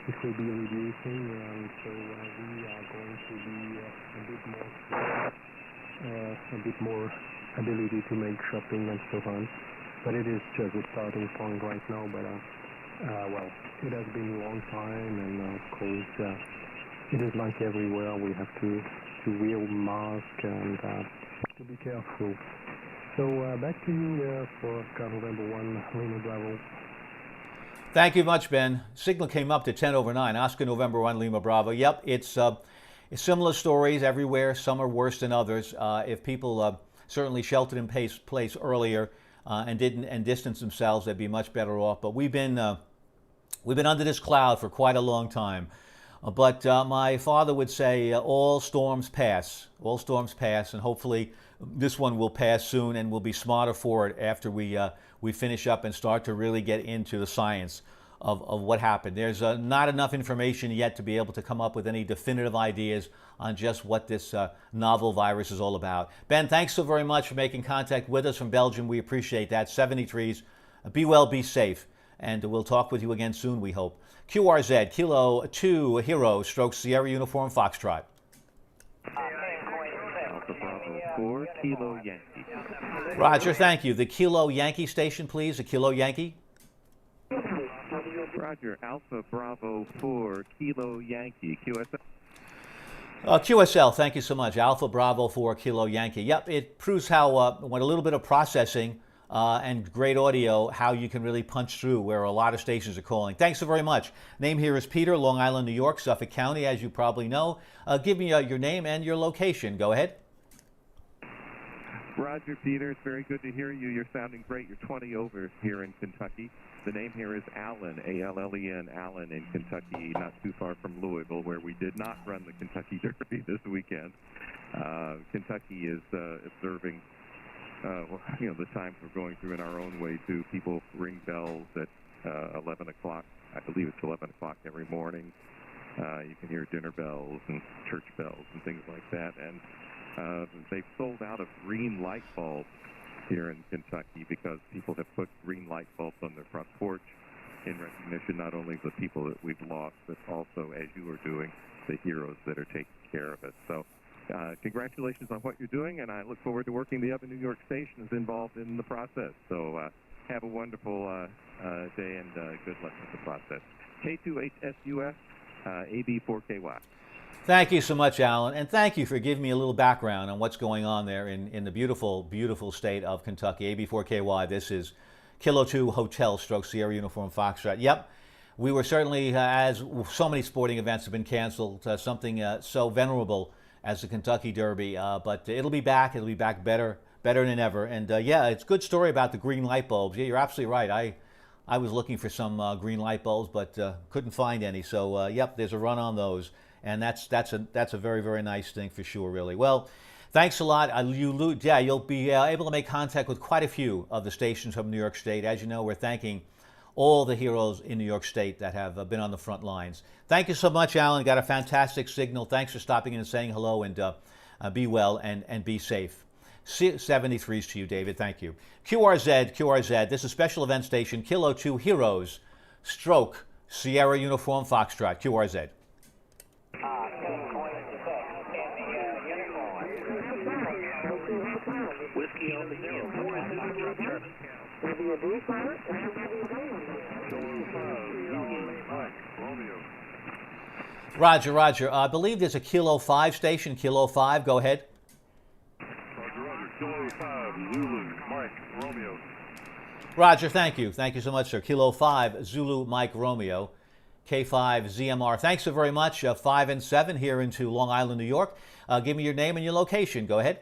it will be reducing, and so we are going to be a bit more ability to make shopping and so on. But it is just a starting point right now. But well, it has been a long time, and of course, it is like everywhere. We have to wear mask and to be careful. So back to you there for November 1, Lima Bravo. Thank you much, Ben. Signal came up to 10 over 9. Oscar November 1, Lima Bravo. Yep, it's similar stories everywhere. Some are worse than others. If people certainly sheltered in place earlier and distanced themselves, they'd be much better off. But we've been under this cloud for quite a long time. But my father would say, all storms pass, and hopefully this one will pass soon, and we'll be smarter for it after we finish up and start to really get into the science of what happened. There's not enough information yet to be able to come up with any definitive ideas on just what this novel virus is all about. Ben, thanks so very much for making contact with us from Belgium. We appreciate that. 73s, be well, be safe, and we'll talk with you again soon, we hope. QRZ, Kilo 2 Hero, Stroke Sierra Uniform Foxtrot. Alpha Bravo 4, Kilo Yankee. Roger, thank you. The Kilo Yankee station, please. The Kilo Yankee. Roger, Alpha Bravo 4, Kilo Yankee. QSL. QSL, thank you so much. Alpha Bravo 4, Kilo Yankee. Yep, it proves how, with a little bit of processing and great audio, how you can really punch through where a lot of stations are calling. Thanks so very much. Name here is Peter, Long Island, New York, Suffolk County, as you probably know. Give me your name and your location. Go ahead. Roger, Peter, it's very good to hear you. You're sounding great. You're 20 over here in Kentucky. The name here is Allen, A-L-L-E-N, Allen in Kentucky, not too far from Louisville, where we did not run the Kentucky Derby this weekend. Kentucky is observing, the times we're going through in our own way, too. People ring bells at 11 o'clock. I believe it's 11 o'clock every morning. You can hear dinner bells and church bells and things like that. And they've sold out of green light bulbs here in Kentucky because people have put green light bulbs on their front porch in recognition not only of the people that we've lost, but also, as you are doing, the heroes that are taking care of us. So congratulations on what you're doing, and I look forward to working the other New York stations involved in the process. So have a wonderful day and good luck with the process. K2HSUS, AB4KY. Thank you so much, Alan, and thank you for giving me a little background on what's going on there in the beautiful, beautiful state of Kentucky. AB4KY, this is Kilo 2 Hotel Stroke Sierra Uniform Foxtrot. Yep, we were certainly, as so many sporting events have been canceled, something so venerable as the Kentucky Derby, but it'll be back better than ever. And yeah, it's a good story about the green light bulbs. Yeah, you're absolutely right. I was looking for some green light bulbs, but couldn't find any. So yep, there's a run on those. And that's a very, very nice thing for sure, really. Well, thanks a lot. You'll be able to make contact with quite a few of the stations from New York State. As you know, we're thanking all the heroes in New York State that have been on the front lines. Thank you so much, Alan. Got a fantastic signal. Thanks for stopping in and saying hello, and be well and be safe. 73s to you, David. Thank you. QRZ. This is Special Event Station, Kilo 2 Heroes, Stroke, Sierra Uniform Foxtrot, QRZ. Whiskey Alpha Zero, Foxtrot Charlie. Roger. I believe there's a Kilo 5 station, Kilo 5. Go ahead. Roger. Kilo 5, Zulu, Mike, Romeo. Roger, thank you. Thank you so much, sir. Kilo 5, Zulu, Mike, Romeo. K5, ZMR. Thanks so very much. 5 and 7 here into Long Island, New York. Give me your name and your location. Go ahead.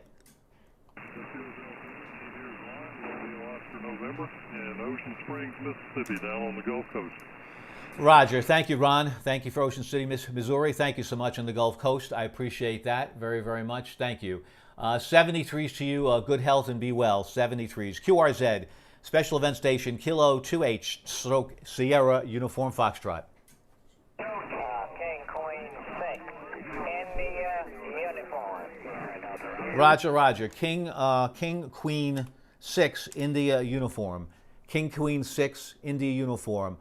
November in Ocean Springs, Mississippi, down on the Gulf Coast. Roger. Thank you, Ron. Thank you for Ocean City, Missouri. Thank you so much on the Gulf Coast. I appreciate that very, very much. Thank you. 73s to you. Good health and be well. 73s. QRZ, Special Event Station, Kilo 2H, Stroke, Sierra Uniform Foxtrot. King Queen 6 in the uniform. Roger. King Queen 6 India uniform. King Queen 6 India uniform.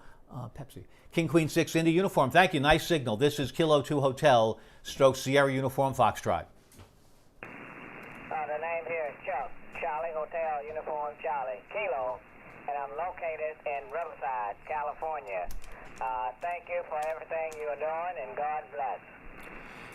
Pepsi. King Queen 6 India uniform. Thank you. Nice signal. This is Kilo 2 Hotel, Stroke Sierra Uniform Foxtrot. The name here is Chuck. Charlie Hotel Uniform Charlie. Kilo. And I'm located in Riverside, California. Thank you for everything you are doing, and God bless.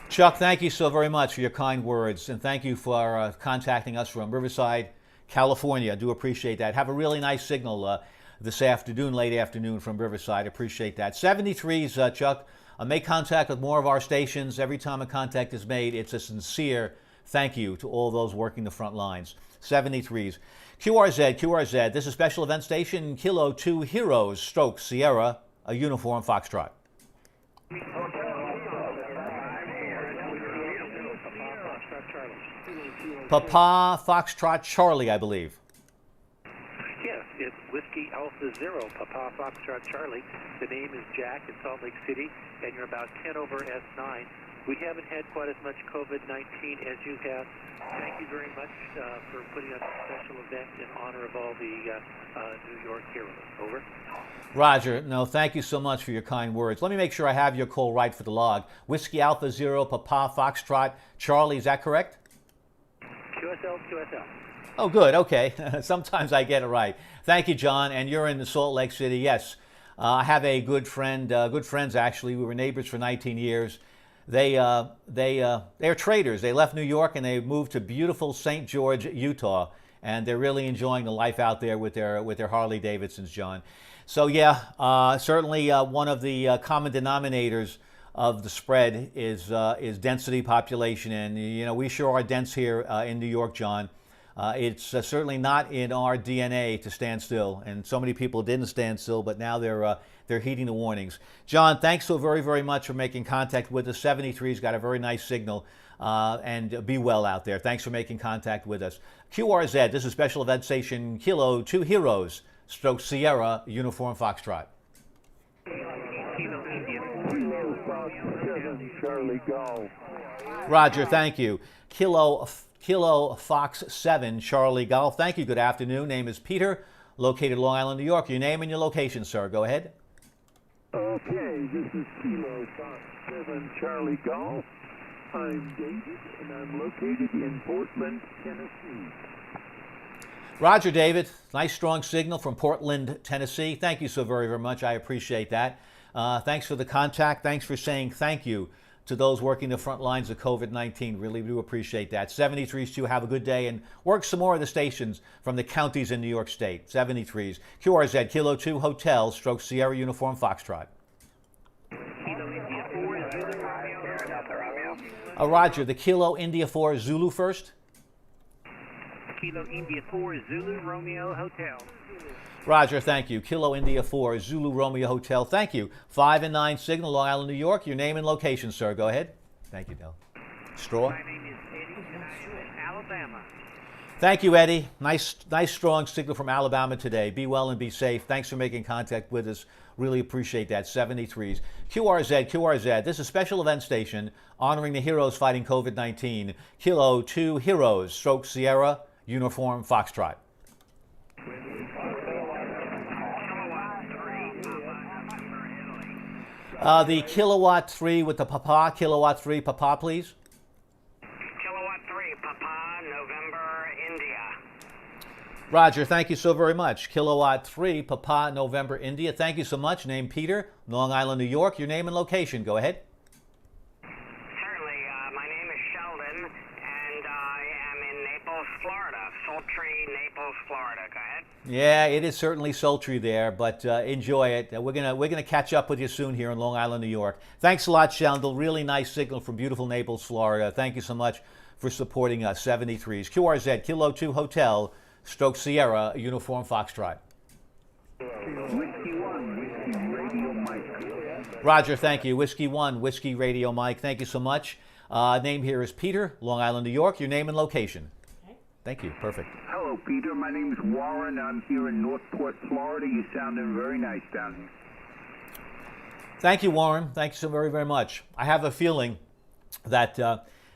Chuck, thank you so very much for your kind words, and thank you for contacting us from Riverside, California. I do appreciate that. Have a really nice signal this afternoon, late afternoon from Riverside. Appreciate that. 73s, Chuck. Make contact with more of our stations. Every time a contact is made, it's a sincere thank you to all those working the front lines. 73s. QRZ. This is Special Event Station, Kilo 2 Heroes, Stroke, Sierra, a Uniform Foxtrot. Papa Foxtrot Charlie, I believe. Yes, it's Whiskey Alpha Zero, Papa Foxtrot Charlie. The name is Jack in Salt Lake City, and you're about 10 over S9. We haven't had quite as much COVID-19 as you have. Thank you very much for putting on a special event in honor of all the New York heroes. Over. Roger. No, thank you so much for your kind words. Let me make sure I have your call right for the log. Whiskey Alpha Zero, Papa Foxtrot Charlie, is that correct? QSL. Oh, good. Okay. Sometimes I get it right. Thank you, John. And you're in the Salt Lake City. Yes. I have a good friend, good friends actually. We were neighbors for 19 years. They're traders. They left New York and they moved to beautiful St. George, Utah, and they're really enjoying the life out there with their Harley Davidsons, John. So yeah, certainly one of the common denominators of the spread is density, population, and you know we sure are dense here in New York, John. It's certainly not in our DNA to stand still, and so many people didn't stand still, but now they're heeding the warnings. John, thanks so very, very much for making contact with us. 73's got a very nice signal, and be well out there. Thanks for making contact with us. QRZ, this is Special Event Station Kilo 2 Heroes, Stroke Sierra, Uniform Foxtrot. Charlie Golf. Roger, thank you. Kilo Fox 7, Charlie Golf. Thank you. Good afternoon. Name is Peter, located Long Island, New York. Your name and your location, sir. Go ahead. Okay, this is Kilo Fox 7, Charlie Golf. I'm David, and I'm located in Portland, Tennessee. Roger, David. Nice strong signal from Portland, Tennessee. Thank you so very, very much. I appreciate that. Thanks for the contact. Thanks for saying thank you to those working the front lines of COVID-19. Really do appreciate that. 73's too, have a good day and work some more of the stations from the counties in New York State. 73's. QRZ, Kilo 2 Hotel, Stroke Sierra Uniform Foxtrot. Roger, the Kilo India 4 Zulu first. Kilo India 4 Zulu Romeo Hotel. Roger, thank you. Kilo India 4 Zulu Romeo Hotel. Thank you. 5 and 9 Signal, Long Island, New York. Your name and location, sir. Go ahead. Thank you, Del. Straw. My name is Eddie, and I'm in Alabama. Thank you, Eddie. Nice, strong signal from Alabama today. Be well and be safe. Thanks for making contact with us. Really appreciate that. 73's. QRZ. This is a special event station honoring the heroes fighting COVID-19. Kilo 2 Heroes, Stroke Sierra, Uniform Foxtrot. The Kilowatt 3 with the Papa. Kilowatt 3 Papa, please. Kilowatt 3, Papa, November, India. Roger, thank you so very much. Kilowatt 3 Papa, November, India. Thank you so much. Name Peter, Long Island, New York. Your name and location. Go ahead. Certainly. My name is Sheldon, and I am in Naples, Florida. Sultry, Naples, Florida. Go ahead. Yeah, it is certainly sultry there, but enjoy it. We're gonna catch up with you soon here in Long Island, New York. Thanks a lot, Sheldon. Really nice signal from beautiful Naples, Florida. Thank you so much for supporting us. 73's. QRZ, Kilo 2 Hotel, Stroke Sierra, Uniform Foxtrot. Whiskey 1, Whiskey Radio Mike. Roger, thank you. Whiskey 1, Whiskey Radio Mike. Thank you so much. Name here is Peter, Long Island, New York. Your name and location. Thank you. Perfect. Hello, Peter. My name is Warren. I'm here in Northport, Florida. You're sounding very nice down here. Thank you, Warren. Thank you so very, very much. I have a feeling that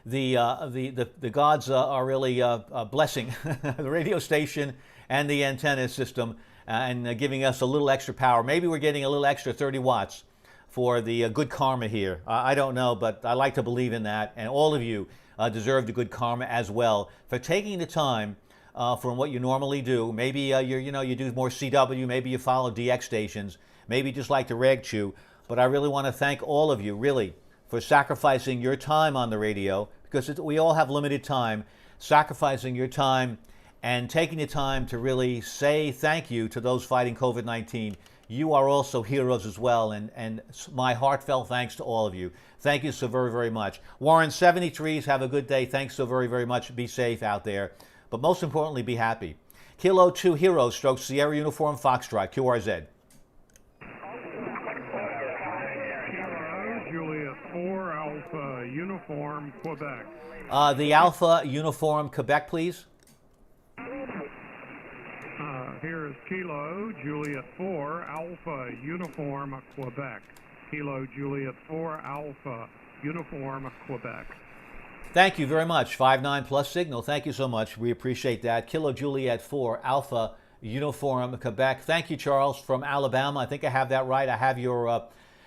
the gods are really blessing the radio station and the antenna system and giving us a little extra power. Maybe we're getting a little extra 30 watts for the good karma here. I don't know, but I like to believe in that. And all of you deserve the good karma as well for taking the time from what you normally do. Maybe you do more CW, maybe you follow DX stations, maybe you just like to rag chew. But I really want to thank all of you, really, for sacrificing your time on the radio, because we all have limited time, sacrificing your time and taking the time to really say thank you to those fighting COVID-19. You are also heroes as well, and my heartfelt thanks to all of you. Thank you so very, very much. Warren, 73's, have a good day. Thanks so very, very much. Be safe out there. But most importantly, be happy. Kilo 2 Heroes, Stroke Sierra Uniform Foxtrot, QRZ. Juliet 4 Alpha Uniform Quebec. The Alpha Uniform Quebec, please. Here is Kilo Juliet 4 Alpha Uniform Quebec. Kilo Juliet 4 Alpha Uniform Quebec. Thank you very much. 5-9 plus signal. Thank you so much. We appreciate that. Kilo Juliet 4 Alpha Uniform Quebec. Thank you, Charles, from Alabama. I think I have that right. I have your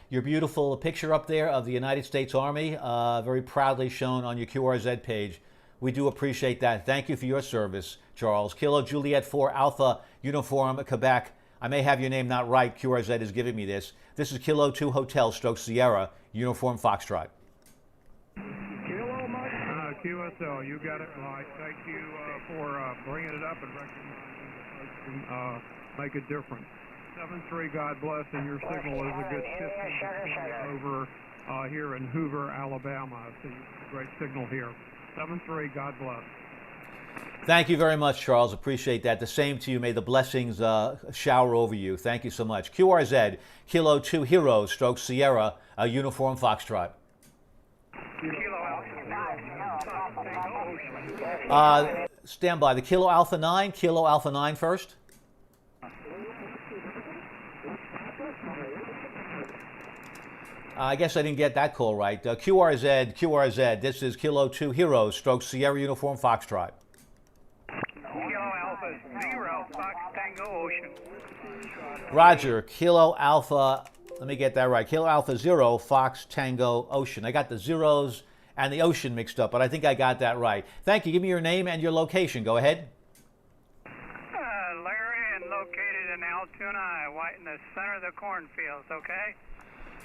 beautiful picture up there of the United States Army, very proudly shown on your QRZ page. We do appreciate that. Thank you for your service, Charles. Kilo Juliet 4 Alpha Uniform Quebec. I may have your name not right. QRZ is giving me this. This is Kilo 2 Hotel, Stroke Sierra, Uniform Foxtrot. QSL, you got it right. Thank you for bringing it up and recognizing the make a difference. 7-3, God bless, and your signal is a good 15 over here in Hoover, Alabama. I see a great signal here. 7-3, God bless. Thank you very much, Charles. Appreciate that. The same to you. May the blessings shower over you. Thank you so much. QRZ, Kilo 2 Heroes, stroke Sierra, Uniform Foxtrot. Stand by. The Kilo Alpha 9, Kilo Alpha 9 first. I guess I didn't get that call right. QRZ, this is Kilo 2 Heroes, stroke Sierra Uniform Foxtrot. Kilo Alpha 0, Fox Tango Ocean. Roger, Kilo Alpha, let me get that right. Kilo Alpha 0, Fox Tango Ocean. I got the zeros and the ocean mixed up, but I think I got that right. Thank you. Give me your name and your location. Go ahead. Larry, and located in Altoona, Iowa, in the center of the cornfields, okay?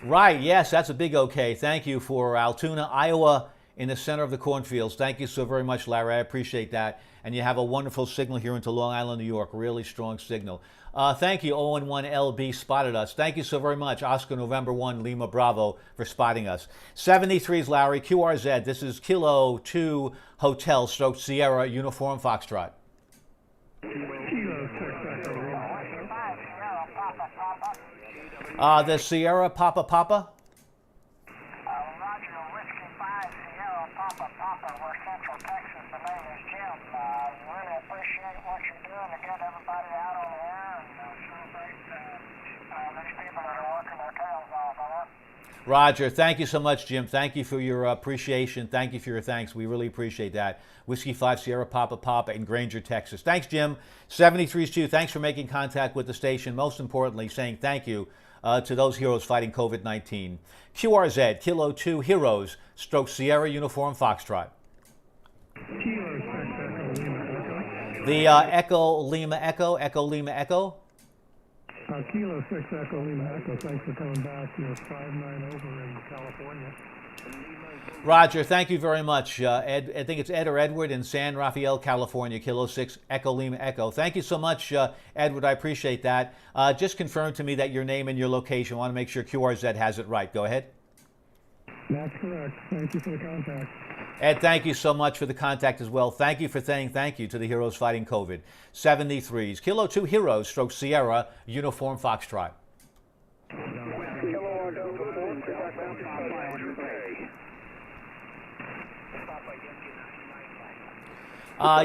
Right, yes, that's a big okay. Thank you for Altoona, Iowa, in the center of the cornfields. Thank you so very much, Larry. I appreciate that. And you have a wonderful signal here into Long Island, New York. Really strong signal. Thank you, 011LB spotted us. Thank you so very much, Oscar November 1, Lima Bravo, for spotting us. 73's Larry, QRZ. This is Kilo 2 Hotel, stroke Sierra, Uniform Foxtrot. The Sierra Papa Papa. Roger, Whiskey 5, Sierra Papa Papa. We're Central Texas. The name is Jim. Really appreciate what you're doing to get everybody out on the air and celebrate these people that are working their tails off. Roger, thank you so much, Jim. Thank you for your appreciation. Thank you for your thanks. We really appreciate that. Whiskey 5 Sierra Papa Papa in Granger, Texas. Thanks, Jim. 73's too. Thanks for making contact with the station. Most importantly, saying thank you to those heroes fighting COVID-19. QRZ, Kilo 2 Heroes, stroke Sierra Uniform Foxtrot. The Echo Lima Echo, Echo Lima Echo. Kilo 6 Echo Lima Echo, thanks for coming back. You're 5-9 over in California. Roger, thank you very much. Ed, I think it's Ed or Edward in San Rafael, California, Kilo 6 Echo Lima Echo. Thank you so much, Edward. I appreciate that. Just confirm to me that your name and your location. I want to make sure QRZ has it right. Go ahead. That's correct. Thank you for the contact. Ed, thank you so much for the contact as well. Thank you for saying thank you to the heroes fighting COVID. 73's Kilo 2 Heroes, stroke Sierra, Uniform Foxtrot.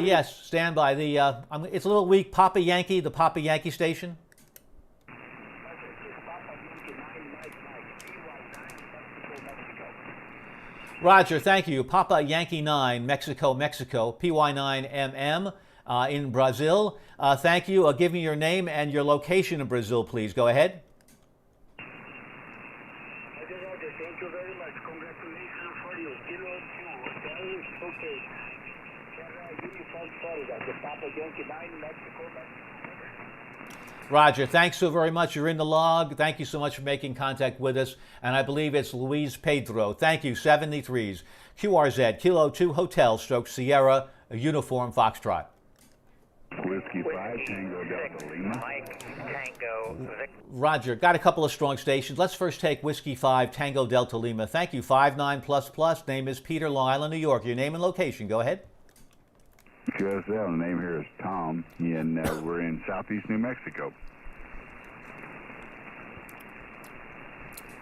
Yes, stand by. It's a little weak. Papa Yankee, the Papa Yankee station. Roger, thank you. Papa Yankee 9, Mexico, Mexico, PY9MM in Brazil. Thank you. Give me your name and your location in Brazil, please. Go ahead. Thank you very much. Congratulations for you. Kilo 2 Hotel, okay. Uniform Florida, the Papa Yankee 9, Mexico. Roger, thanks so very much. You're in the log. Thank you so much for making contact with us. And I believe it's Luis Pedro. Thank you, 73's. QRZ, Kilo 2 Hotel, stroke Sierra, Uniform Foxtrot. Whiskey 5, Tango Delta Lima. Mike, Tango, Victor. Roger, got a couple of strong stations. Let's first take Whiskey 5, Tango Delta Lima. Thank you, 59++. Name is Peter, Long Island, New York. Your name and location. Go ahead. QSL, the name here is Tom, and we're in southeast New Mexico.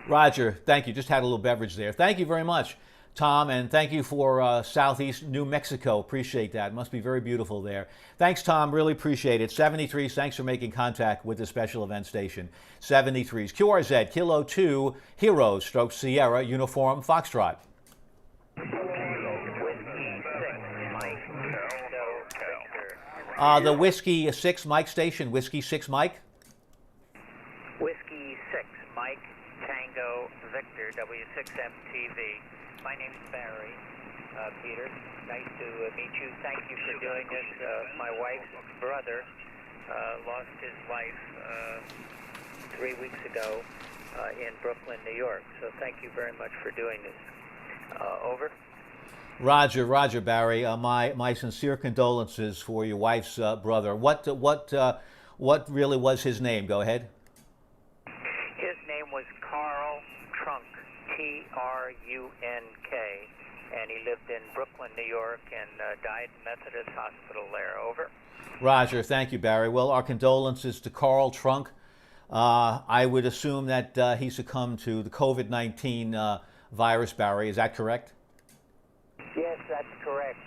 Roger, thank you. Just had a little beverage there. Thank you very much, Tom, and thank you for southeast New Mexico. Appreciate that. Must be very beautiful there. Thanks, Tom. Really appreciate it. 73's, thanks for making contact with the special event station. 73's, QRZ, Kilo 2 Heroes, stroke Sierra, Uniform Foxtrot. The Whiskey 6 Mike station, Whiskey 6 Mike. Whiskey 6, Mike, Tango, Victor, W6MTV. My name's Barry. Peter, nice to meet you. Thank you for doing this. My wife's brother lost his life 3 weeks ago in Brooklyn, New York. So thank you very much for doing this. Over. Roger, Barry. My sincere condolences for your wife's brother. What really was his name? Go ahead. His name was Carl Trunk, Trunk, and he lived in Brooklyn, New York, and died in Methodist Hospital there. Over. Roger, thank you, Barry. Well, our condolences to Carl Trunk. I would assume that he succumbed to the COVID-19 virus, Barry. Is that correct? Yes, that's correct.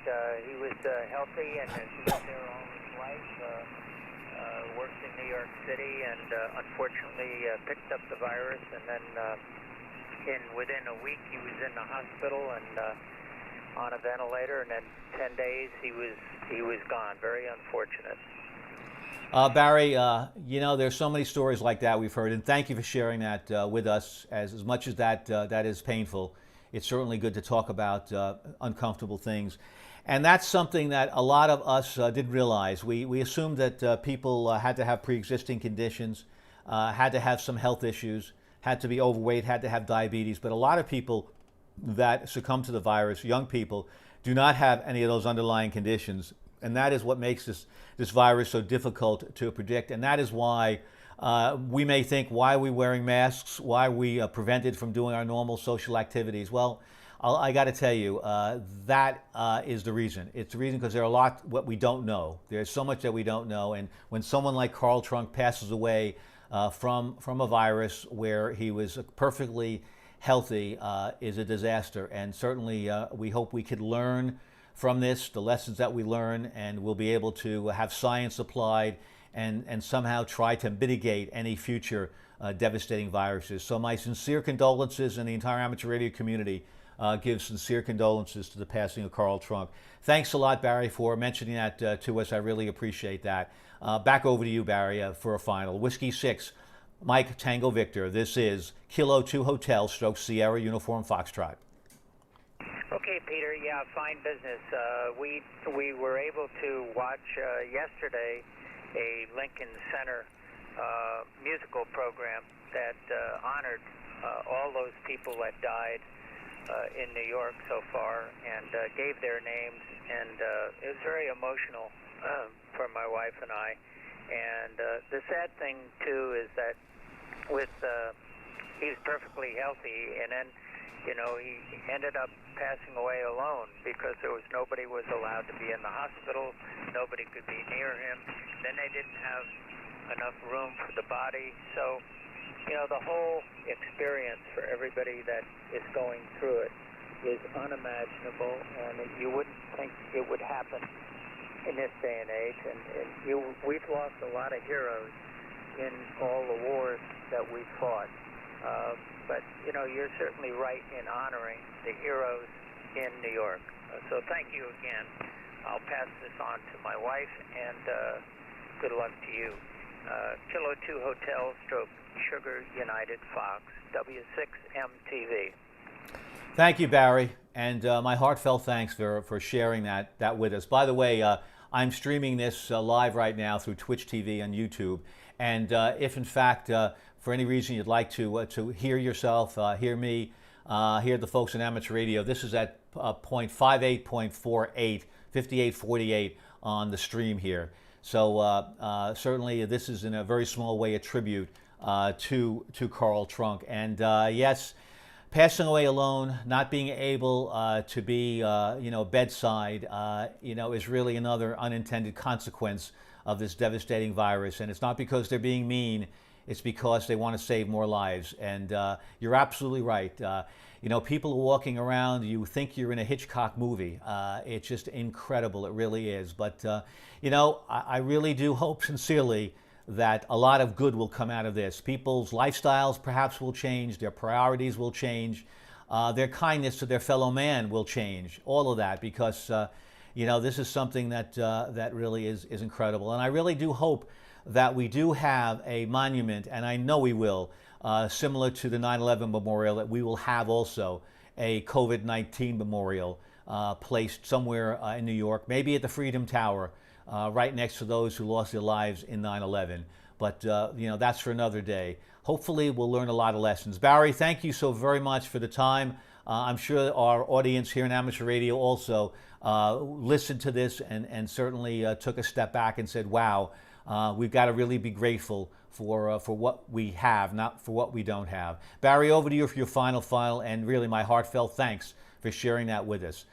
He was healthy and has lived there all his life. Worked in New York City and unfortunately picked up the virus, and then within a week he was in the hospital and on a ventilator, and then 10 days he was gone. Very unfortunate. Barry, you know, there's so many stories like that we've heard, and thank you for sharing that with us. As much as that is painful, it's certainly good to talk about uncomfortable things. And that's something that a lot of us didn't realize. We assumed that people had to have pre-existing conditions, had to have some health issues, had to be overweight, had to have diabetes. But a lot of people that succumb to the virus, young people, do not have any of those underlying conditions. And that is what makes this virus so difficult to predict. And that is why we may think, why are we wearing masks? Why are we prevented from doing our normal social activities? Well, I got to tell you, that is the reason. It's the reason because there are a lot what we don't know. There's so much that we don't know. And when someone like Carl Trunk passes away from a virus where he was perfectly healthy, is a disaster. And certainly we hope we could learn from this, the lessons that we learn, and we'll be able to have science applied and somehow try to mitigate any future devastating viruses. So my sincere condolences, and the entire amateur radio community gives sincere condolences to the passing of Carl Trunk. Thanks a lot, Barry, for mentioning that to us. I really appreciate that. Back over to you, Barry, for a final. Whiskey 6, Mike Tango Victor. This is Kilo 2 Hotel / Sierra Uniform Foxtrot. Okay, Peter. Yeah, fine business. We were able to watch yesterday a Lincoln Center musical program that honored all those people that died in New York so far, and gave their names, and it was very emotional for my wife and I. And the sad thing too is that he was perfectly healthy, and then he ended up passing away alone because nobody was allowed to be in the hospital, nobody could be near him. Then they didn't have enough room for the body, so the whole experience for everybody that is going through it is unimaginable, and you wouldn't think it would happen in this day and age. And we've lost a lot of heroes in all the wars that we've fought. But you're certainly right in honoring the heroes in New York. So thank you again. I'll pass this on to my wife, and good luck to you. Kilo 2 Hotel / Sugar United Fox, W6MTV. Thank you, Barry, and my heartfelt thanks for sharing that with us. By the way, I'm streaming this live right now through Twitch TV and YouTube, and if in fact for any reason you'd like to hear yourself, hear me, hear the folks in amateur radio, this is at point 58.48, 5848 on the stream here. So certainly this is in a very small way a tribute to Carl Trunk. And yes, passing away alone, not being able to be bedside, is really another unintended consequence of this devastating virus. And it's not because they're being mean, it's because they want to save more lives. And you're absolutely right. People are walking around, you think you're in a Hitchcock movie. It's just incredible, it really is. But, I really do hope sincerely that a lot of good will come out of this. People's lifestyles perhaps will change, their priorities will change, their kindness to their fellow man will change, all of that, because, this is something that really is incredible. And I really do hope that we do have a monument, and I know we will, similar to the 9/11 memorial, that we will have also a COVID-19 memorial placed somewhere in New York, maybe at the Freedom Tower, right next to those who lost their lives in 9/11. But, that's for another day. Hopefully we'll learn a lot of lessons. Barry, thank you so very much for the time. I'm sure our audience here in amateur radio also listened to this and certainly took a step back and said, wow, we've got to really be grateful for what we have, not for what we don't have. Barry, over to you for your final and really my heartfelt thanks for sharing that with us.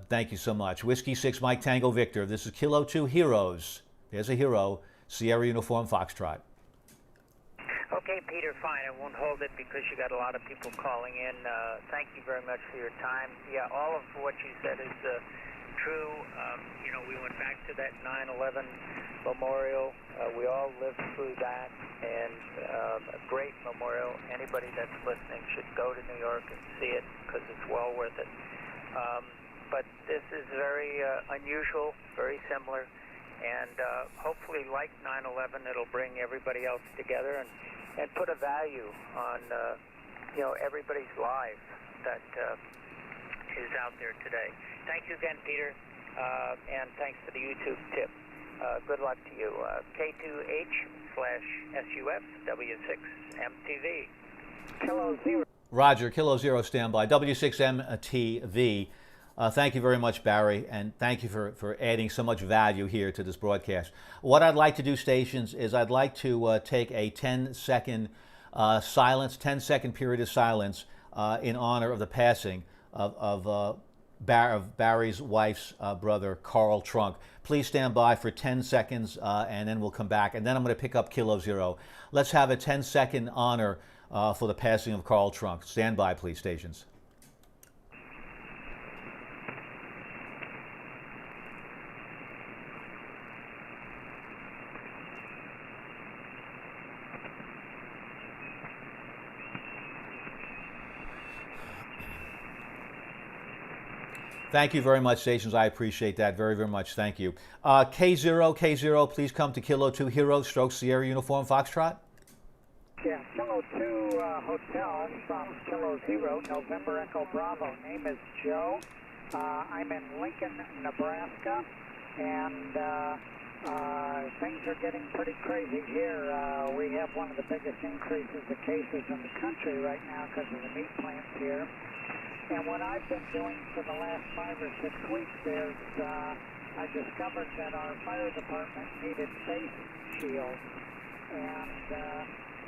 Thank you so much. Whiskey 6 Mike Tango Victor. This is Kilo 2 Heroes. There's a hero. Sierra Uniform Foxtrot. Okay, Peter, fine. I won't hold it because you got a lot of people calling in. Thank you very much for your time. Yeah, all of what you said is true. You know, we went back to that 9/11 memorial. We all lived through that, and a great memorial. Anybody that's listening should go to New York and see it because it's well worth it. But this is very unusual, very similar, and hopefully, like 9/11, it'll bring everybody else together and put a value on you know, everybody's life that is out there today. Thank you again, Peter, and thanks for the YouTube tip. Good luck to you. K2H/SUF W6MTV. Kilo 0. Roger, Kilo 0 standby. W6MTV. Thank you very much, Barry, and thank you for adding so much value here to this broadcast. What I'd like to do, stations, is I'd like to take a 10-second silence, 10-second period of silence in honor of the passing of Barry's wife's brother, Carl Trunk. Please stand by for 10 seconds, and then we'll come back, and then I'm going to pick up Kilo 0. Let's have a 10-second honor for the passing of Carl Trunk. Stand by, please, stations. Thank you very much, stations. I appreciate that very, very much. Thank you. K0, please come to Kilo 2 Hero, Stroke Sierra Uniform Foxtrot. Yeah, Kilo 2 Hotel from Kilo 0, November Echo Bravo. Name is Joe. I'm in Lincoln, Nebraska, and things are getting pretty crazy here. We have one of the biggest increases of cases in the country right now because of the meat plants here. And what I've been doing for the last 5 or 6 weeks is I discovered that our fire department needed face shields. And so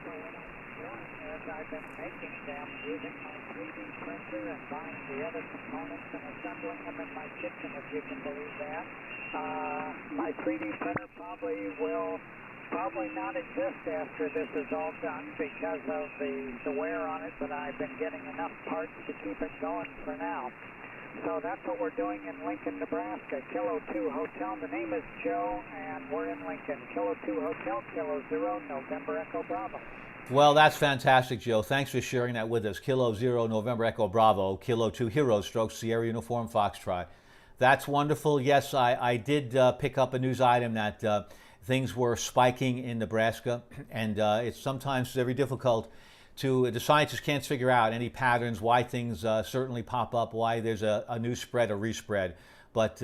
what I'm doing is I've been making them using my 3D printer and buying the other components and assembling them in my kitchen, if you can believe that. My 3D printer will probably not exist after this is all done because of the wear on it, but I've been getting enough parts to keep it going for now. So that's what we're doing in Lincoln, Nebraska. Kilo 2 Hotel. The name is Joe, and we're in Lincoln. Kilo 2 Hotel, Kilo 0, November Echo Bravo. Well, that's fantastic, Joe. Thanks for sharing that with us. Kilo 0, November Echo Bravo, Kilo 2 Hero, Stroke Sierra Uniform Foxtrot. That's wonderful. Yes, I did pick up a news item that things were spiking in Nebraska, and it's sometimes very difficult to, the scientists can't figure out any patterns, why things certainly pop up, why there's a new spread, a respread. But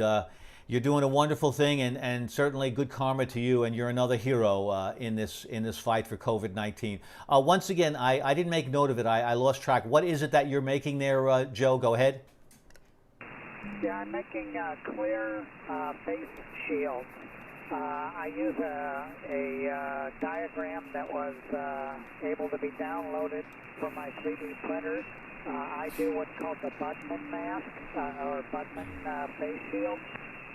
you're doing a wonderful thing, and certainly good karma to you, and you're another hero in this fight for COVID-19. Once again, I didn't make note of it. I lost track. What is it that you're making there, Joe? Go ahead. Yeah, I'm making clear face shields. I use a diagram that was able to be downloaded from my 3D printer. I do what's called the Budman mask, or Budman face shield.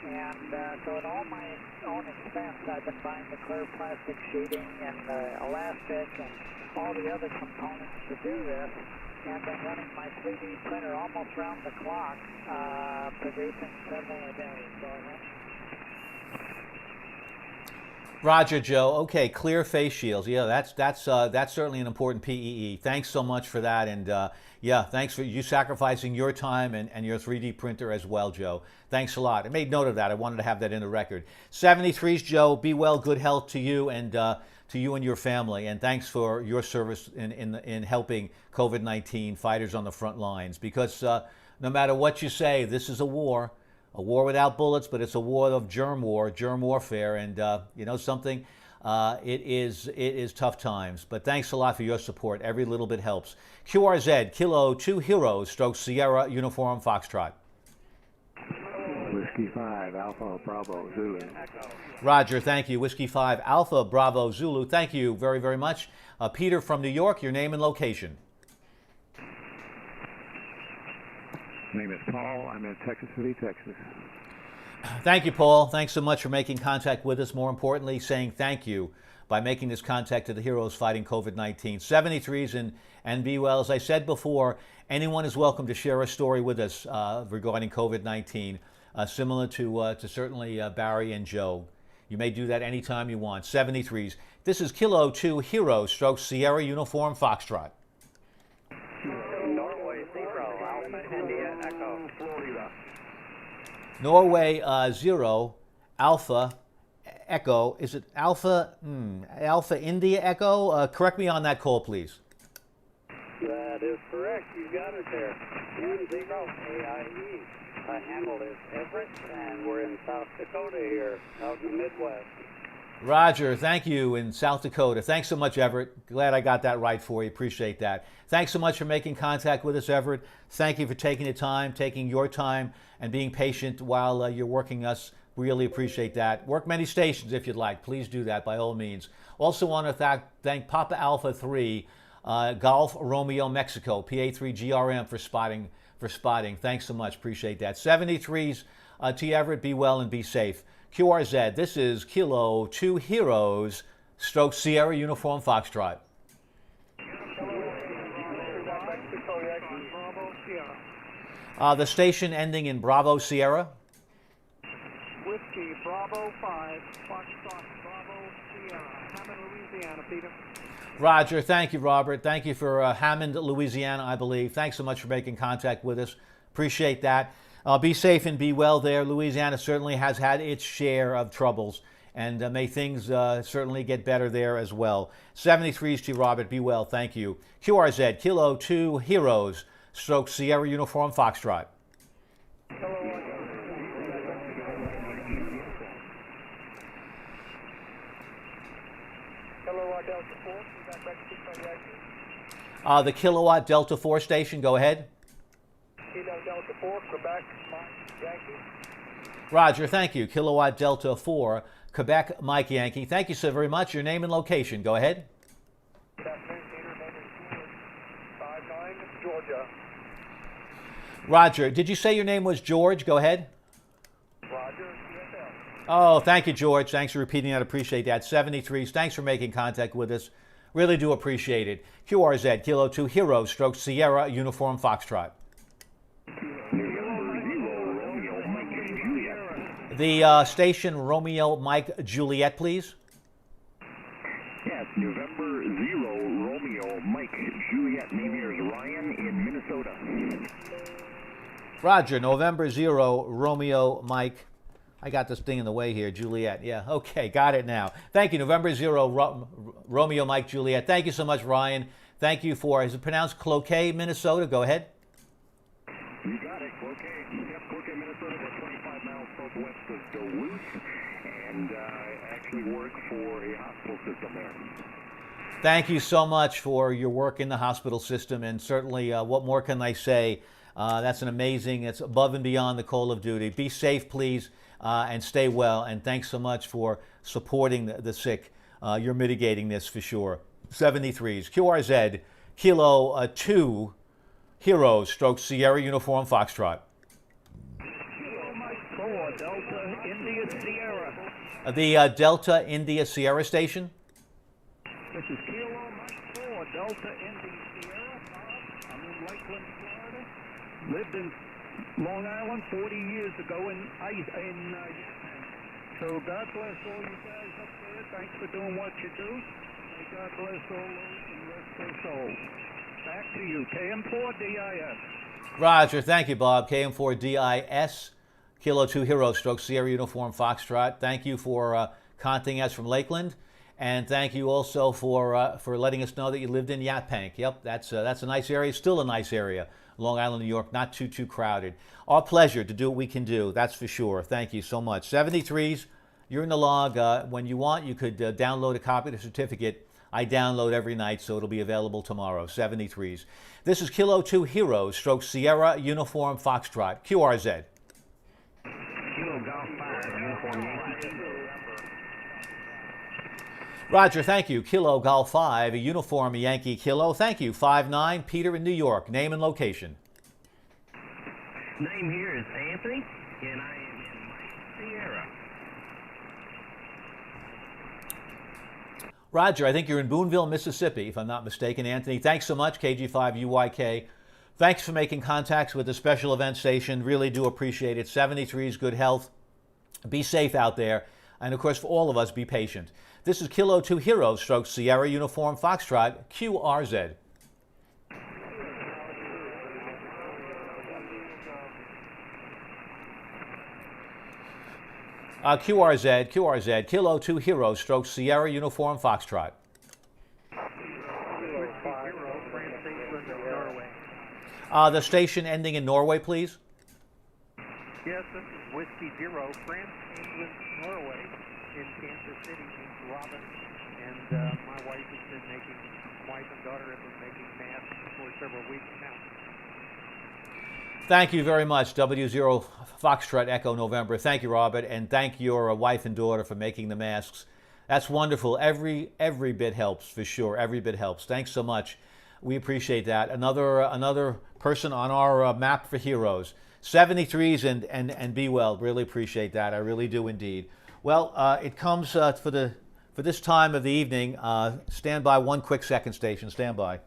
And so at all my own expense, I've been buying the clear plastic sheeting and the elastic and all the other components to do this. And been running my 3D printer almost round the clock, producing several a day. So Roger, Joe. Okay, clear face shields. Yeah, that's certainly an important PEE. Thanks so much for that, and yeah, thanks for you sacrificing your time and your 3D printer as well, Joe. Thanks a lot. I made note of that. I wanted to have that in the record. 73's Joe. Be well, good health to you and your family, and thanks for your service in helping COVID-19 fighters on the front lines. Because no matter what you say, this is a war without bullets, but it's a war of germ warfare, and you know something, it is tough times. But thanks a lot for your support. Every little bit helps. QRZ, Kilo 2 Heroes, Stroke Sierra Uniform Foxtrot. Whiskey 5, Alpha Bravo Zulu. Roger, thank you. Whiskey 5, Alpha Bravo Zulu. Thank you very, very much. Peter from New York, your name and location. My name is Paul. I'm in Texas City, Texas. Thank you, Paul. Thanks so much for making contact with us. More importantly, saying thank you by making this contact to the heroes fighting COVID-19. 73s and be well. As I said before, anyone is welcome to share a story with us regarding COVID-19, similar to certainly Barry and Joe. You may do that anytime you want. 73s. This is Kilo 2 Hero stroke Sierra Uniform Foxtrot. Norway 0, Alpha India Echo. Florida. Norway 0, Alpha Echo. Is it Alpha? Alpha India Echo? Correct me on that call, please. That is correct. You got it there. 10 AIE. Handle is Everett, and we're in South Dakota here, out in the Midwest. Roger, thank you in South Dakota. Thanks so much, Everett. Glad I got that right for you. Appreciate that. Thanks so much for making contact with us, Everett. Thank you for taking the time, taking your time, and being patient while you're working us. Really appreciate that. Work many stations if you'd like. Please do that by all means. Also want to thank Papa Alpha 3, Golf Romeo Mexico, PA3GRM for spotting. Thanks so much. Appreciate that. 73s, T. Everett, be well and be safe. QRZ, this is Kilo 2 Heroes, stroke Sierra Uniform Foxtrot. The station ending in Bravo Sierra. Whiskey Bravo 5, Foxtrot Bravo Sierra, Hammond, Louisiana, Peter. Roger, thank you, Robert. Thank you for Hammond, Louisiana, I believe. Thanks so much for making contact with us. Appreciate that. Be safe and be well there. Louisiana certainly has had its share of troubles, and may things certainly get better there as well. 73s to Robert, be well, thank you. QRZ, Kilo 2 Heroes, stroke Sierra Uniform Foxtrot. The Kilowatt Delta 4 station, go ahead. Kilo Delta 4, Quebec, Mike Yankee. Roger, thank you. Kilowatt Delta 4, Quebec, Mike Yankee. Thank you so very much. Your name and location, go ahead. Good afternoon, Peter. Name is George, 59, Georgia. Roger, did you say your name was George? Go ahead. Roger, CSL. Oh, thank you, George. Thanks for repeating that. Appreciate that. 73s, thanks for making contact with us. Really do appreciate it. QRZ, Kilo 2 Hero, stroke Sierra Uniform Foxtrot. The station Romeo Mike Juliet, please. Yes, November 0 Romeo Mike Juliet. Name here is Ryan in Minnesota. Roger, November 0 Romeo Mike. I got this thing in the way here, Juliet. Yeah, okay, got it now. Thank you, November 0 Romeo Mike Juliet. Thank you so much, Ryan. Thank you for, is it pronounced Cloquet, Minnesota? Go ahead. You got it, Cloquet. Yep, Cloquet, Minnesota. We're 25 miles southwest of Duluth, and I actually work for a hospital system there. Thank you so much for your work in the hospital system, and certainly, what more can I say? That's an amazing, it's above and beyond the call of duty. Be safe, please, and stay well, and thanks so much for supporting the sick. You're mitigating this for sure. 73s, QRZ, Kilo 2 Heroes, stroke Sierra Uniform Foxtrot. Kilo Mike 4, Delta India Sierra. The Delta India Sierra station. This is Kilo Mike 4, Delta India Sierra. I'm in Lakeland, Florida. Lived in Long Island 40 years ago in so God bless all you guys up there. Thanks for doing what you do. May God bless all those and rest their souls. Back to you, KM4DIS. Roger, thank you, Bob. KM4DIS, Kilo 2 Hero, stroke Sierra Uniform Foxtrot. Thank you for contacting us from Lakeland, and thank you also for letting us know that you lived in Yaphank. Yep, that's a nice area, still a nice area. Long Island, New York, not too crowded. Our pleasure to do what we can do, that's for sure. Thank you so much. 73s, you're in the log. When you want, you could download a copy of the certificate. I download every night, so it'll be available tomorrow. 73s. This is Kilo 2 Heroes, stroke Sierra Uniform Foxtrot, QRZ. Kilo Golf 5, Uniform Yankee. Roger, thank you. Kilo Golf 5, a Uniform Yankee Kilo. Thank you. 5'9", Peter in New York. Name and location. Name here is Anthony, and I am in Mike Sierra. Roger, I think you're in Boonville, Mississippi, if I'm not mistaken. Anthony, thanks so much, KG5UYK. Thanks for making contacts with the special event station. Really do appreciate it. 73's good health. Be safe out there. And of course, for all of us, be patient. This is Kilo 2 Hero stroke Sierra Uniform Foxtrot QRZ. QRZ, Kilo 2 Hero stroke Sierra Uniform Foxtrot. The station ending in Norway, please. Yes, this is Whiskey Zero, France, England, Norway, in Kansas City, means Robin, and my wife and daughter have been making masks for several weeks now. Thank you very much, W0 Foxtrot Echo November. Thank you, Robert, and thank your wife and daughter for making the masks. That's wonderful. Every bit helps, for sure. Every bit helps. Thanks so much. We appreciate that. Another person on our map for heroes. 73s and be well. Really appreciate that. I really do indeed. Well, it comes for this time of the evening. Stand by 1 quick second, station. Stand by.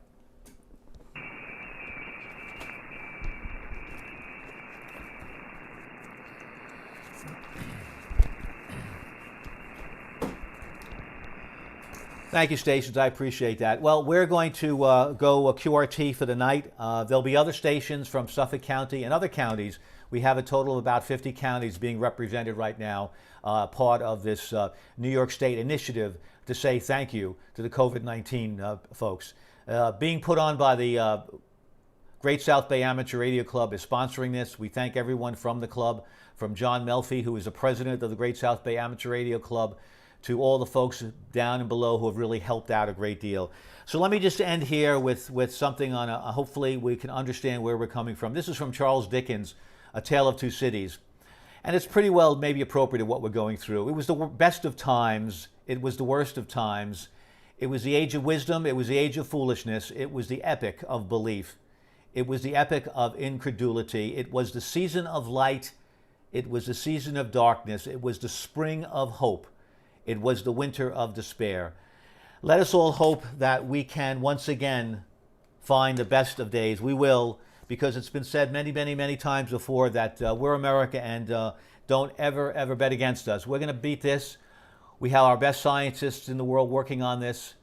Thank you, stations. I appreciate that. Well, we're going to go QRT for the night. There'll be other stations from Suffolk County and other counties. We have a total of about 50 counties being represented right now, part of this New York State initiative to say thank you to the COVID-19 folks. Being put on by the Great South Bay Amateur Radio Club is sponsoring this. We thank everyone from the club, from John Melfi, who is the president of the Great South Bay Amateur Radio Club, to all the folks down and below who have really helped out a great deal. So let me just end here with something on hopefully we can understand where we're coming from. This is from Charles Dickens, A Tale of Two Cities. And it's pretty well maybe appropriate to what we're going through. It was the best of times. It was the worst of times. It was the age of wisdom. It was the age of foolishness. It was the epic of belief. It was the epic of incredulity. It was the season of light. It was the season of darkness. It was the spring of hope. It was the winter of despair. Let us all hope that we can once again find the best of days. We will, because it's been said many, many, many times before that we're America and don't ever bet against us. We're going to beat this. We have our best scientists in the world working on this,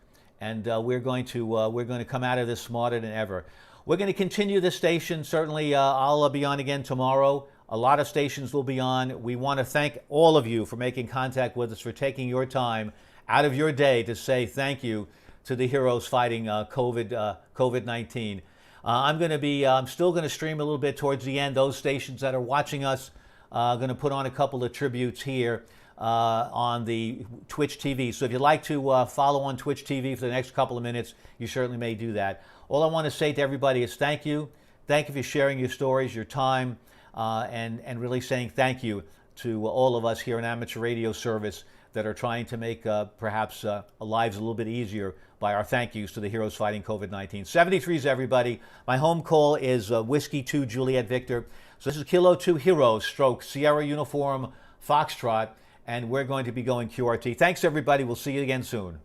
and we're going to come out of this smarter than ever. We're going to continue this station. Certainly, I'll be on again tomorrow. A lot of stations will be on. We want to thank all of you for making contact with us, for taking your time out of your day to say thank you to the heroes fighting COVID-19. I'm still going to stream a little bit towards the end. Those stations that are watching us, going to put on a couple of tributes here on the Twitch TV. So if you'd like to follow on Twitch TV for the next couple of minutes, you certainly may do that. All I want to say to everybody is thank you. Thank you for sharing your stories, your time, and really saying thank you to all of us here in Amateur Radio Service that are trying to make perhaps lives a little bit easier by our thank yous to the heroes fighting COVID-19. 73s, everybody. My home call is Whiskey 2 Juliet Victor. So this is Kilo 2 Heroes stroke Sierra Uniform Foxtrot, and we're going to be going QRT. Thanks, everybody. We'll see you again soon.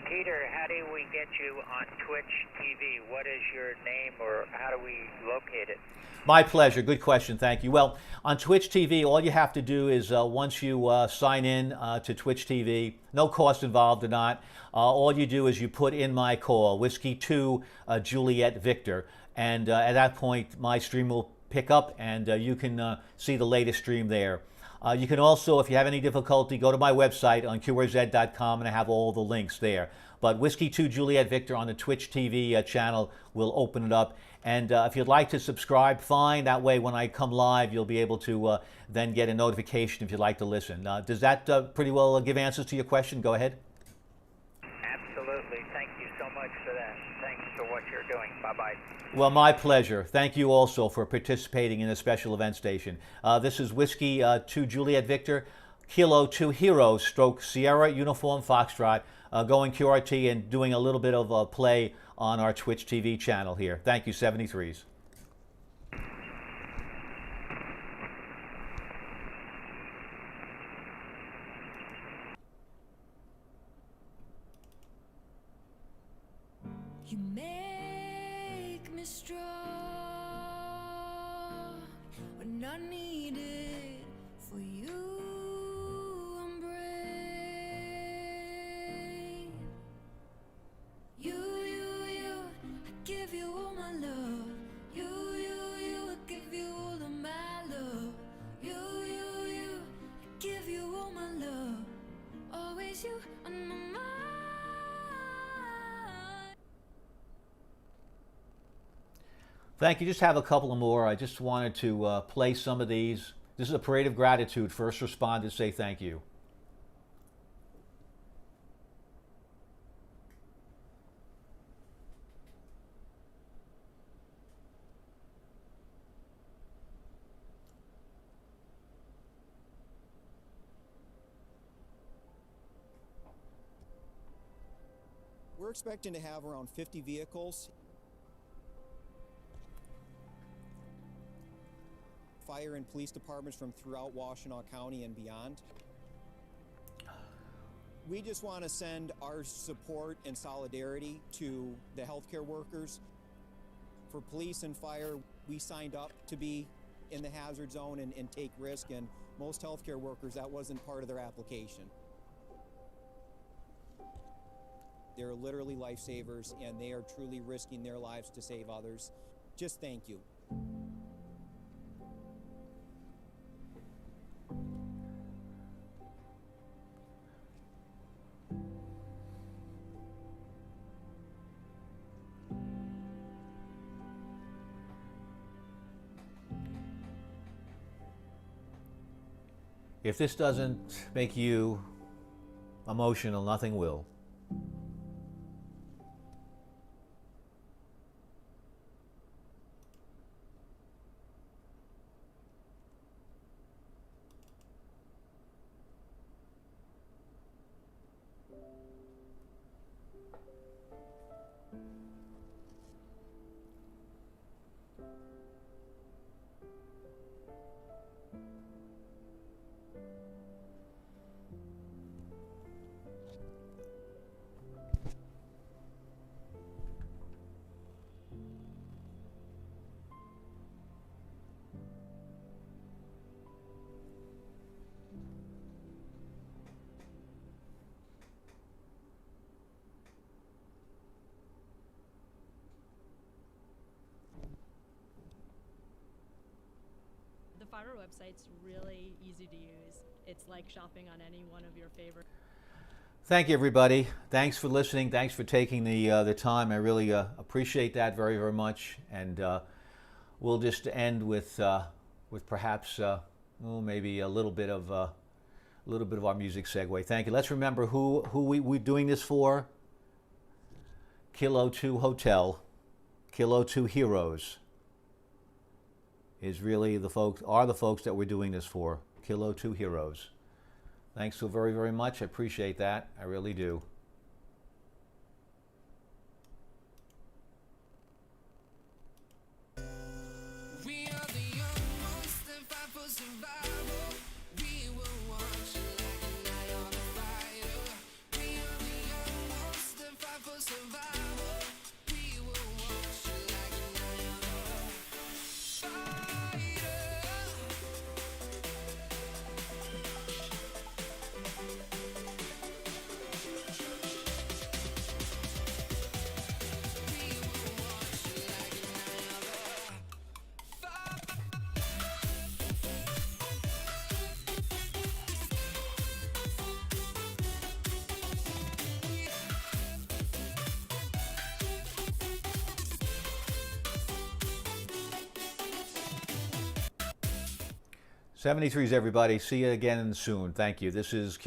Peter, how do we get you on Twitch TV? What is your name, or how do we locate it? My pleasure. Good question. Thank you. Well, on Twitch TV, all you have to do is once you sign in to Twitch TV, no cost involved or not, all you do is you put in my call, Whiskey 2 Juliet Victor, and at that point, my stream will pick up, and you can see the latest stream there. You can also, if you have any difficulty, go to my website on QRZ.com, and I have all the links there. But Whiskey 2 Juliet Victor on the Twitch TV channel will open it up. And if you'd like to subscribe, fine. That way, when I come live, you'll be able to then get a notification if you'd like to listen. Does that pretty well give answers to your question? Go ahead. Absolutely. Thank you so much for that. Thanks for what you're doing. Bye-bye. Well, my pleasure. Thank you also for participating in the special event station. This is Whiskey 2 Juliet Victor, Kilo 2 Heroes stroke Sierra Uniform Foxtrot, going QRT and doing a little bit of play on our Twitch TV channel here. Thank you, 73s. You make me strong when I need it. For you, I'm brave. You, I give you all my love. You, I give you all of my love. You, I give you all my love. Always you on my mind. Thank you. Just have a couple of more. I just wanted to play some of these. This is a parade of gratitude. First responders say thank you. We're expecting to have around 50 vehicles. Fire and police departments from throughout Washtenaw County and beyond. We just want to send our support and solidarity to the healthcare workers. For police and fire, we signed up to be in the hazard zone and take risk, and most healthcare workers, that wasn't part of their application. They're literally lifesavers, and they are truly risking their lives to save others. Just thank you. If this doesn't make you emotional, nothing will. The Fiverr website's really easy to use. It's like shopping on any one of your favorite. Thank you, everybody. Thanks for listening. Thanks for taking the time. I really appreciate that very, very much. And we'll just end with perhaps maybe a little bit of our music segue. Thank you. Let's remember who we're doing this for. Kilo 2 Hotel, Kilo 2 Heroes is really the folks that we're doing this for. Kilo 2 Heroes. Thanks so very, very much. I appreciate that. I really do. We are the youngest and fight for survival. We will watch you like an eye on the fire. We are the youngest and fight for survival. We will watch you like an eye on the fire. '73s, everybody. See you again soon. Thank you. This is